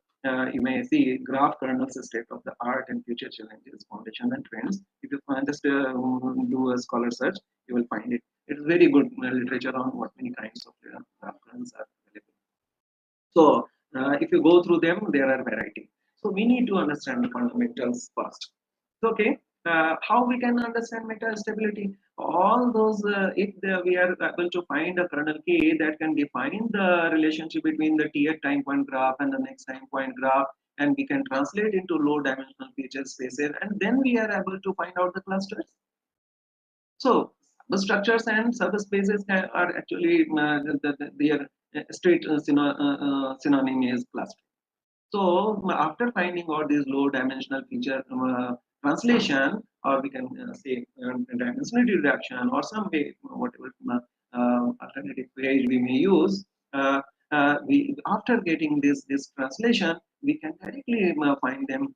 you may see graph kernels, state of the art and future challenges, foundation and trends. If you just do a scholar search, you will find it. It is very good literature on what many kinds of graph kernels are available. So if you go through them, there are variety. So we need to understand the fundamentals first. Okay, how we can understand metastability? All those, we are able to find a kernel K that can define the relationship between the tth time point graph and the next time point graph, and we can translate into low dimensional feature spaces, and then we are able to find out the clusters. So substructures and subspaces are actually their straight synonym is cluster. So after finding all these low dimensional feature translation, or we can say dimensionality reduction, or some way, whatever alternative phrase we may use, we after getting this translation, we can directly find them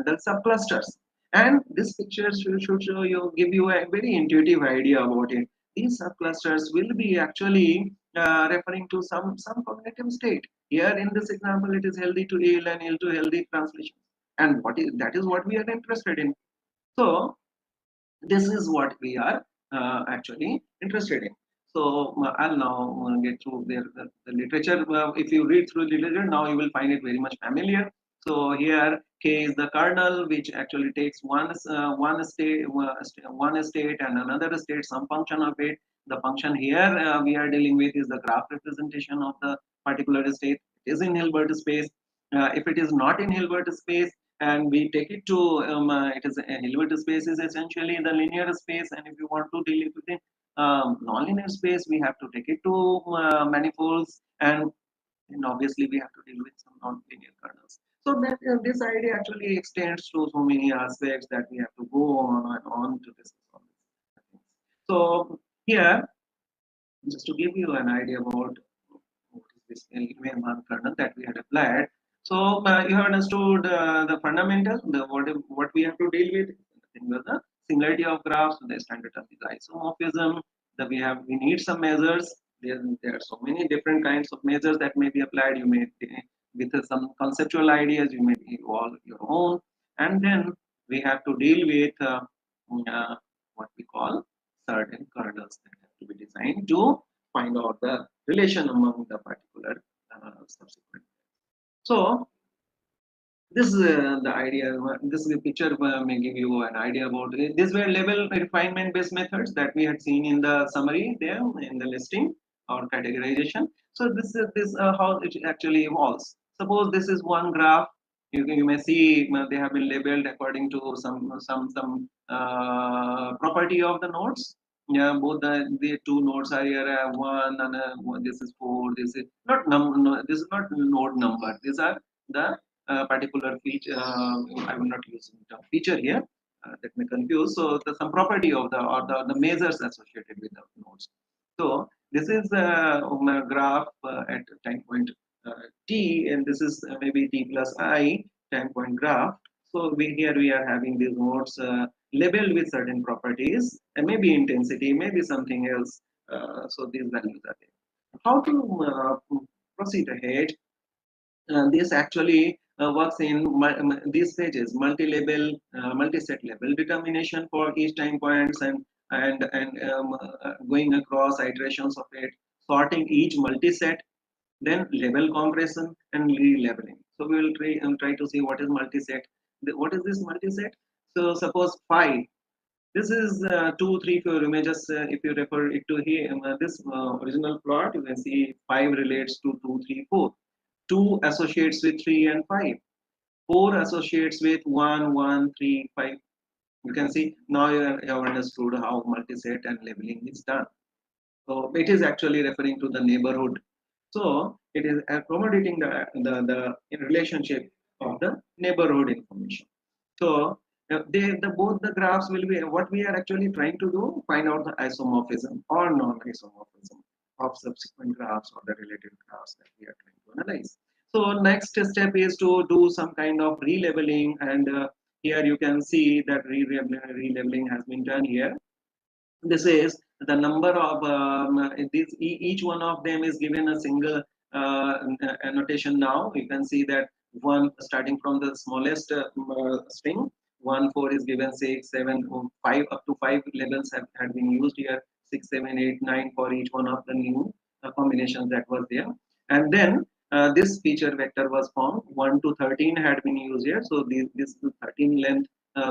the subclusters. And this picture should show you, give you a very intuitive idea about it. These subclusters will be actually referring to some cognitive state. Here in this example, it is healthy to ill and ill to healthy translation, and that is what we are interested in. So this is what we are actually interested in. So I'll now get through the literature. If you read through the literature, now you will find it very much familiar. So here K is the kernel, which actually takes one state and another state, some function of it. The function here we are dealing with is the graph representation of the particular state. It is in Hilbert space. If it is not in Hilbert space, and we take it to it is a Hilbert space is essentially the linear space, and if you want to deal with the nonlinear space, we have to take it to manifolds, and obviously we have to deal with some nonlinear kernels. So that this idea actually extends to so many aspects that we have to go on and on to discuss on this. So here, just to give you an idea about what is this Riemann kernel that we had applied. So you have understood the fundamental, what we have to deal with. the similarity of graphs. The standard term is isomorphism. That we need some measures. There are so many different kinds of measures that may be applied. You may with some conceptual ideas, you may evolve your own, and then we have to deal with what we call certain kernels that have to be designed to find out the relation among the particular subsequent. So this is the idea. This picture may give you an idea about it. These were level refinement based methods that we had seen in the summary there in the listing or categorization. So this is how it actually evolves. Suppose this is one graph. You may see they have been labeled according to some property of the nodes. Yeah, both the two nodes are here. One and this is 4. This is not no, this is not node number. These are the particular feature. I will not use the feature here. That may confuse. So some property of the measures associated with the nodes. So this is a graph at time point t, and this is maybe t plus I time point graph. So here we are having these nodes labeled with certain properties, and maybe intensity, maybe something else. So these values are there. How to proceed ahead? This actually works in these stages: multi-level, multi-set level determination for each time points, and going across iterations of it, sorting each multi-set, then level compression and re-leveling. So we will try to see what is multi-set. What is this multi-set? So suppose 5. This is 2, 3, 4 images. If you refer it to here, this original plot, you can see 5 relates to 2, 3, 4. 2 associates with 3 and 5. 4 associates with 1, 1, 3, 5. You can see now you have understood how multi-set and labeling is done. So it is actually referring to the neighborhood. So it is accommodating the relationship of the neighborhood information. So both the graphs will be what we are actually trying to do: find out the isomorphism or non-isomorphism of subsequent graphs or the related graphs that we are trying to analyze. So next step is to do some kind of relabeling, and here you can see that relabeling has been done here. This is the number of each one of them is given a single annotation. Now you can see that one starting from the smallest string 1 4 is given 6 7 5 up to 5 labels had been used here, 6 7 8 9 for each one of the new combinations that was there. And then this feature vector was formed. 1 to 13 had been used here, so this 13 length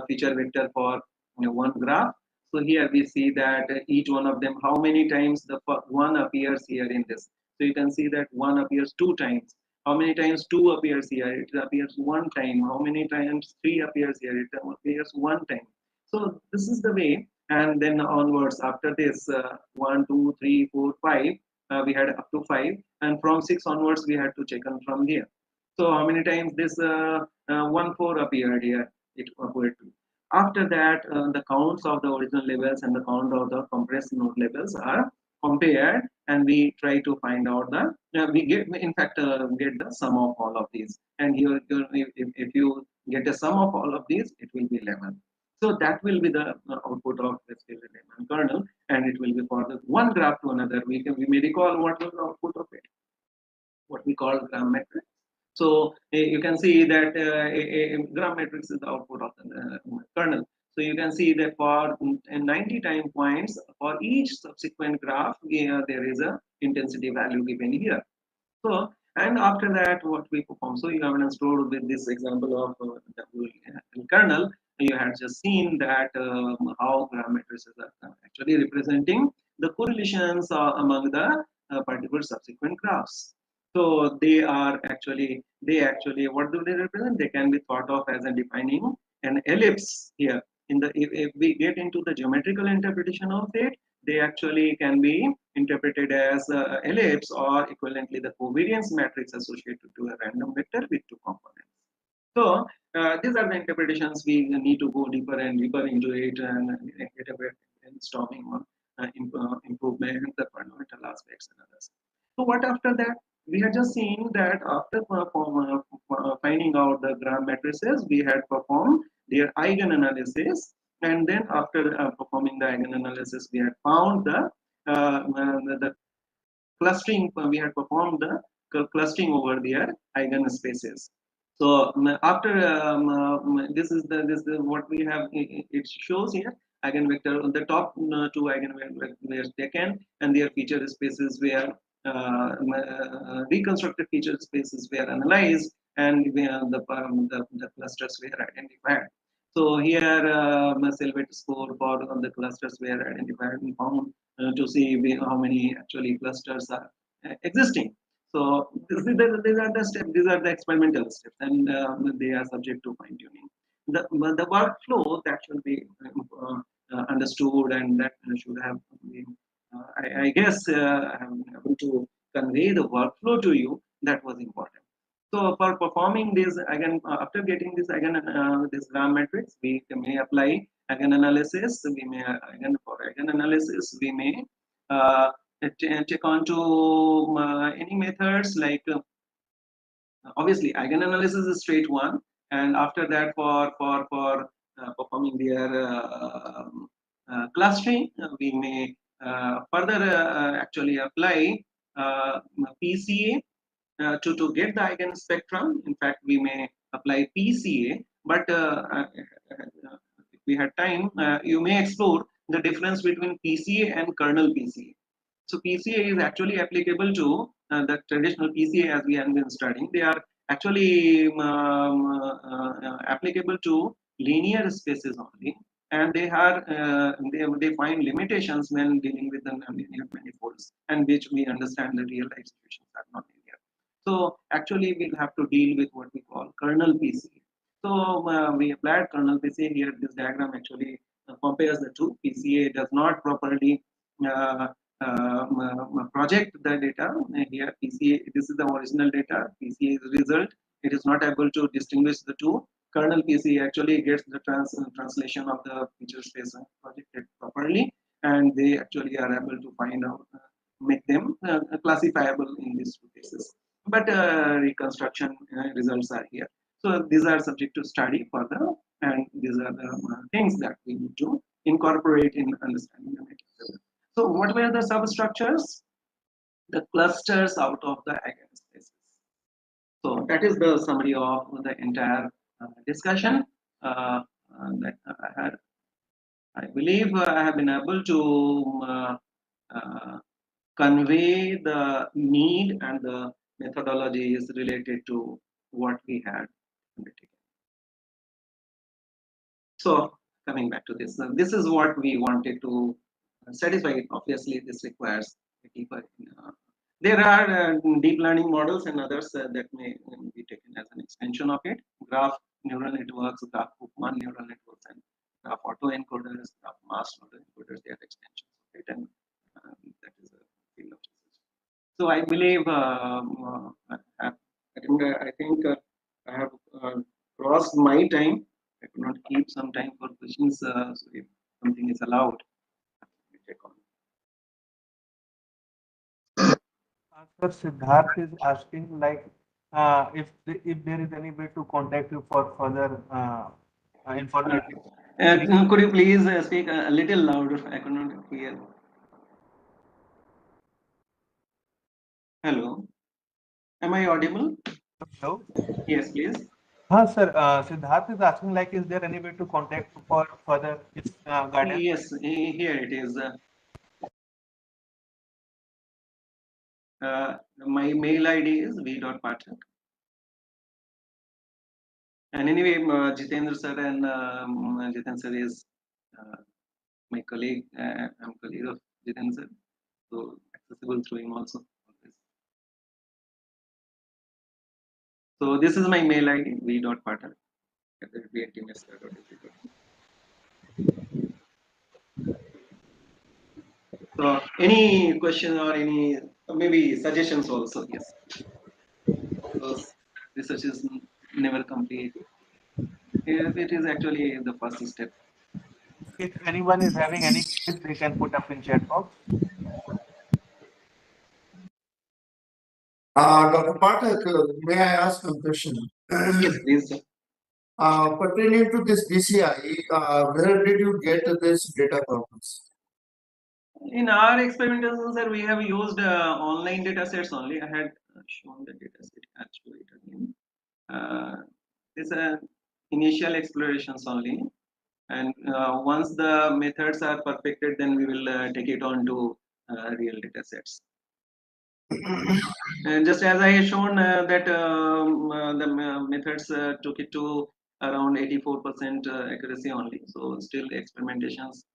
feature vector for one graph. So here we see that each one of them, how many times the one appears here in this. So you can see that one appears 2 times. How many times 2 appears here? It appears 1 time. How many times 3 appears here? It appears 1 time. So this is the way. And then onwards, after this, 1, 2, 3, 4, 5, we had up to 5. And from 6 onwards, we had to check on from here. So how many times this 1 4 appeared here? It appeared 2. After that, the counts of the original levels and the count of the compressed node levels are compared, and we try to find out the we get the sum of all of these. And here, if you get a sum of all of these, it will be 11. So that will be the output of this Riemann kernel, and it will be for the one graph to another. We may recall what was the output of it, what we call gram matrix. So you can see that a gram matrix is the output of the kernel. So you can see that for 90 time points for each subsequent graph, there is a intensity value given here. So and after that, what we perform. So you have understood with this example of the kernel. You had just seen that how gram matrices are actually representing the correlations among the particular subsequent graphs. So they actually what do they represent? They can be thought of as a defining an ellipse here. If we get into the geometrical interpretation of it, they actually can be interpreted as ellipse or equivalently the covariance matrix associated to a random vector with 2 components. So these are the interpretations. We need to go deeper and deeper into it and get a bit brainstorming on improvement, the fundamental aspects and others. So what after that? We had just seen that after finding out the gram matrices, we had performed their eigen analysis, And then after performing the eigenanalysis, we had found the clustering. We had performed the clustering over their eigenspaces. So after this is the what we have. It shows here eigenvector on the top two eigenvectors taken, and their feature spaces were reconstructed feature spaces were analyzed, and the clusters were identified. So here, Silhouette score for the clusters were identified and found to see how many actually clusters are existing. So these are the steps. These are the experimental steps, and they are subject to fine tuning. The workflow that should be understood, and that should have been. I guess I have been able to convey the workflow to you. That was important. So for performing this again, after getting this again this gram matrix, we may apply again analysis. We may again for again analysis we may take on to any methods like obviously eigenanalysis is straight one, and after that for performing their clustering, we may further actually apply PCA to get the eigenspectrum. In fact, we may apply PCA, but if we had time, you may explore the difference between PCA and kernel PCA. So PCA is actually applicable to the traditional PCA as we have been studying. They are actually applicable to linear spaces only, and they are they find limitations when dealing with the nonlinear manifolds, and which we understand the real life situations are not linear. So actually, we'll have to deal with what we call kernel PCA. So we applied kernel PCA here. This diagram actually compares the two. PCA does not properly project the data. Here PCA, this is the original data, PCA is the result. It is not able to distinguish the two. Kernel PCA actually gets the translation of the feature space projected properly, and they actually are able to find out, make them classifiable in these two cases. But reconstruction results are here. So these are subject to study further, and these are the things that we need to incorporate in understanding the mechanism. So what were the substructures? The clusters out of the eigenspaces. So that is the summary of the entire discussion that I had. I believe I have been able to convey the need and the methodologies related to what we had undertaken. So coming back to this, this is what we wanted to satisfy. Obviously, this requires a deeper. There are deep learning models and others that may be taken as an extension of it. Graph neural networks, graph Huffman neural networks, and graph autoencoders, graph mass autoencoders. They are extensions of it, and that is a field of research. So I believe I think I have crossed my time. I could not keep some time for questions. So if something is allowed, we take on. Sir, Siddharth is asking like if there is any way to contact you for further information. Could you please speak a little louder? I could not hear. Hello, am I audible? Hello. Yes, please. Sir. Siddharth is asking like, is there any way to contact you for further guidance? Yes, here it is. My mail ID is v.pathak. And anyway, Jitendra sir and Jitendra sir is my colleague. I'm colleague of Jitendra sir, so accessible through him also. So this is my mail ID v.pathak. So any question or any maybe suggestions also? Yes. Because research is never complete. It is actually the first step. If anyone is having any questions, they can put up in chat box. Dr. Pathak, may I ask a question? Yes, please. Pertaining to this DCI, where did you get this data corpus? In our experimentation, sir, we have used online data sets only. I had shown the data set. I'll show it again. This initial explorations only, and once the methods are perfected, then we will take it on to real data sets. And just as I had shown that the methods took it to around 84% accuracy only. So still experimentations,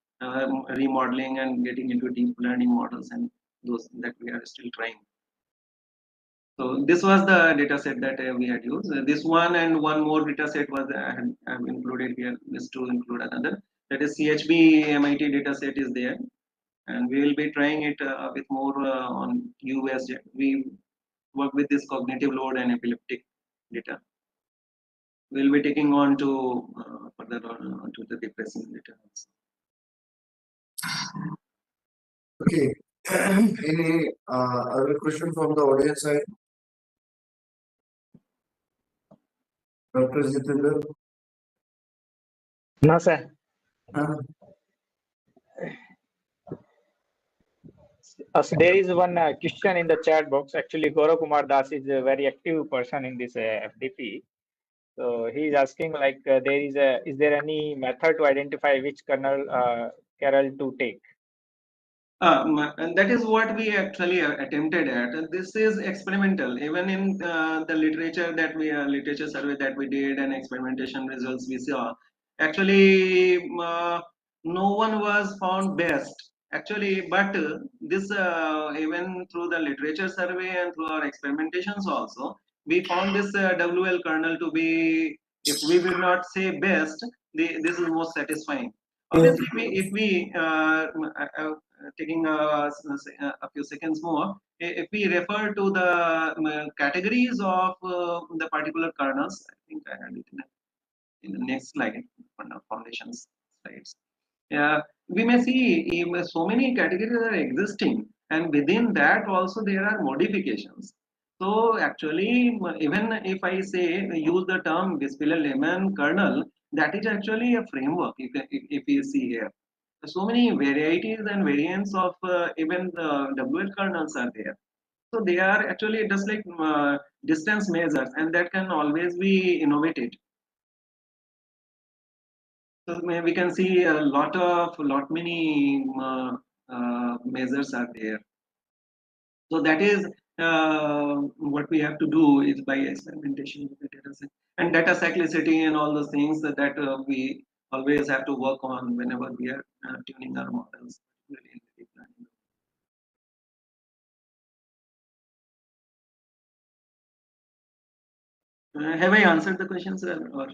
remodeling and getting into deep learning models, and those that we are still trying. So this was the data set that we had used. This one and one more data set was I have included here. Just to include another, that is CHB MIT data set is there, and we will be trying it with more on US. We work with this cognitive load and epileptic data. We'll be taking on to further on to the depressing data also. Okay. Any other question from the audience side? Dr. Jitendra? No, sir. So there is one question in the chat box. Actually, Gaurav Kumar Das is a very active person in this FDP. So he is asking like is there any method to identify which kernel to take? And that is what we actually attempted at. This is experimental. Even in the literature that literature survey that we did and experimentation results we saw, actually no one was found best. Actually, but this even through the literature survey and through our experimentations also, we found this WL kernel to be, if we will not say best, this is most satisfying. Obviously, if we taking a few seconds more, if we refer to the categories of the particular kernels, I think I had it in the next slide, foundations slides. We may see so many categories are existing, and within that also there are modifications. So actually, even if I say use the term Bispiller-Lehmann kernel, that is actually a framework. If you see here, so many varieties and variants of even the WL kernels are there. So they are actually just like distance measures, and that can always be innovated. So we can see a lot many measures are there. So that is what we have to do is by experimentation with the data set and data cyclicity and all those things that we always have to work on whenever we are tuning our models. Have I answered the question, sir? Or?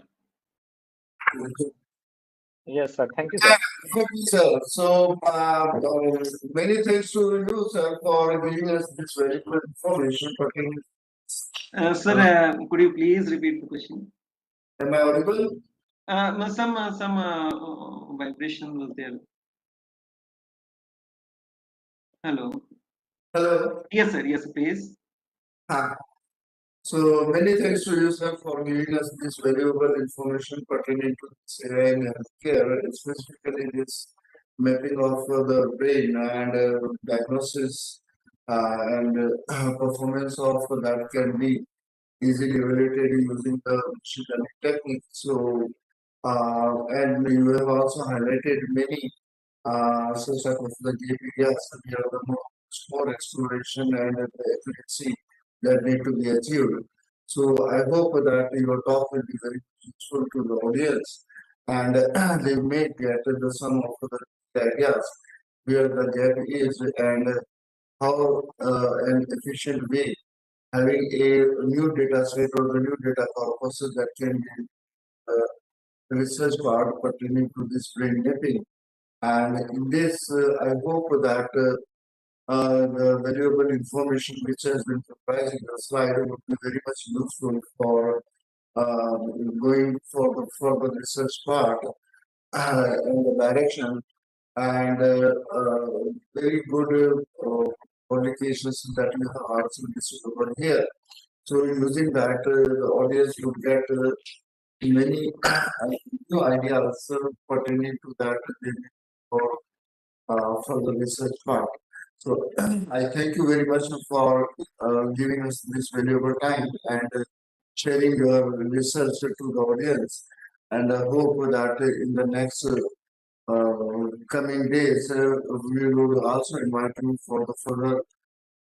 Yes, sir. Thank you, sir. Thank you, sir. So, many thanks to you, sir, for giving us this very good information. Sir, could you please repeat the question? Am I audible? No, some vibration was there. Hello. Hello. Yes, sir. Yes, please. So many thanks to you, sir, for giving us this valuable information pertaining to this area in healthcare, specifically this mapping of the brain and diagnosis and performance of that can be easily evaluated using the machine learning technique. So, and you have also highlighted many such type of the areas where the more exploration and the efficiency that need to be achieved. So I hope that your talk will be very useful to the audience and they may get the sum of the areas where the gap is and how an efficient way having a new data set or the new data corpus that can be research part pertaining to this brain mapping. And in this, I hope that the valuable information which has been comprised in the slide would be very much useful for going for the research part in the direction and very good publications that you have also listed over here. So using that, the audience would get many new ideas pertaining to that for the research part. So I thank you very much for giving us this valuable time and sharing your research to the audience. And I hope that in the next coming days, we will also invite you for the further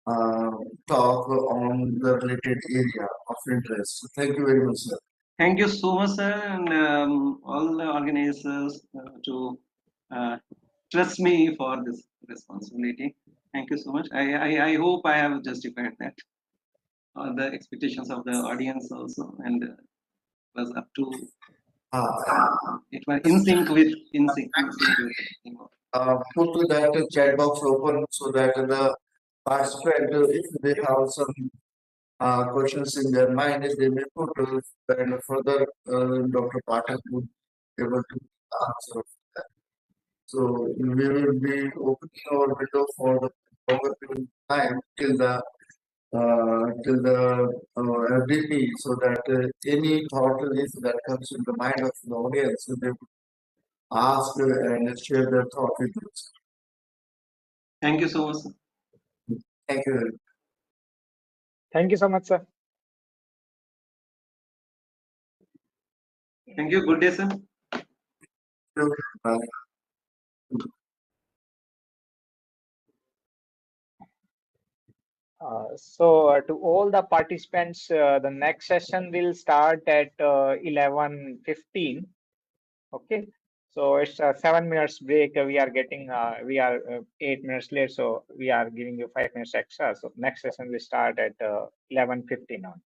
uh, talk on the related area of interest. So thank you very much, sir. Thank you so much, sir, and all the organizers to trust me for this responsibility. Thank you so much. I hope I have justified that. The expectations of the audience also, and was up to it was in sync with Put that chat box open so that the participant, if they have some questions in their mind, they may put and further Dr. Pathak would be able to answer that. So we will be opening our window for the longer period of time till the FDP, so that any thought if that comes in the mind of the audience, so they would ask and share their thought with us. Thank you so much, sir. Thank you very much. Thank you so much, sir. Thank you. Good day, sir. Bye. So to all the participants, the next session will start at 11:15. Okay, so it's a 7 minutes break. We are getting we are 8 minutes late, so we are giving you 5 minutes extra. So next session will start at 11:15 on.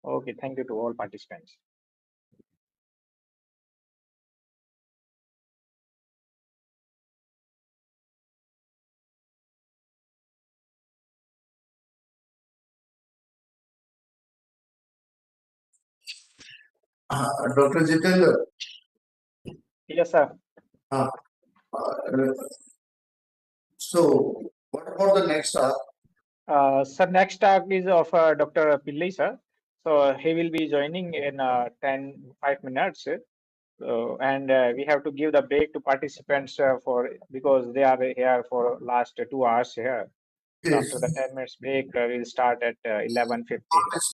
Okay, thank you to all participants. Dr. Jitendra, Yes, sir. uh, so what about the next talk? Sir, next talk is of Dr. Pillai, sir. So he will be joining in 5 minutes. So, and we have to give the break to participants for because they are here for last 2 hours here. So Yes. after the 10 minutes break, we'll start at 11:15.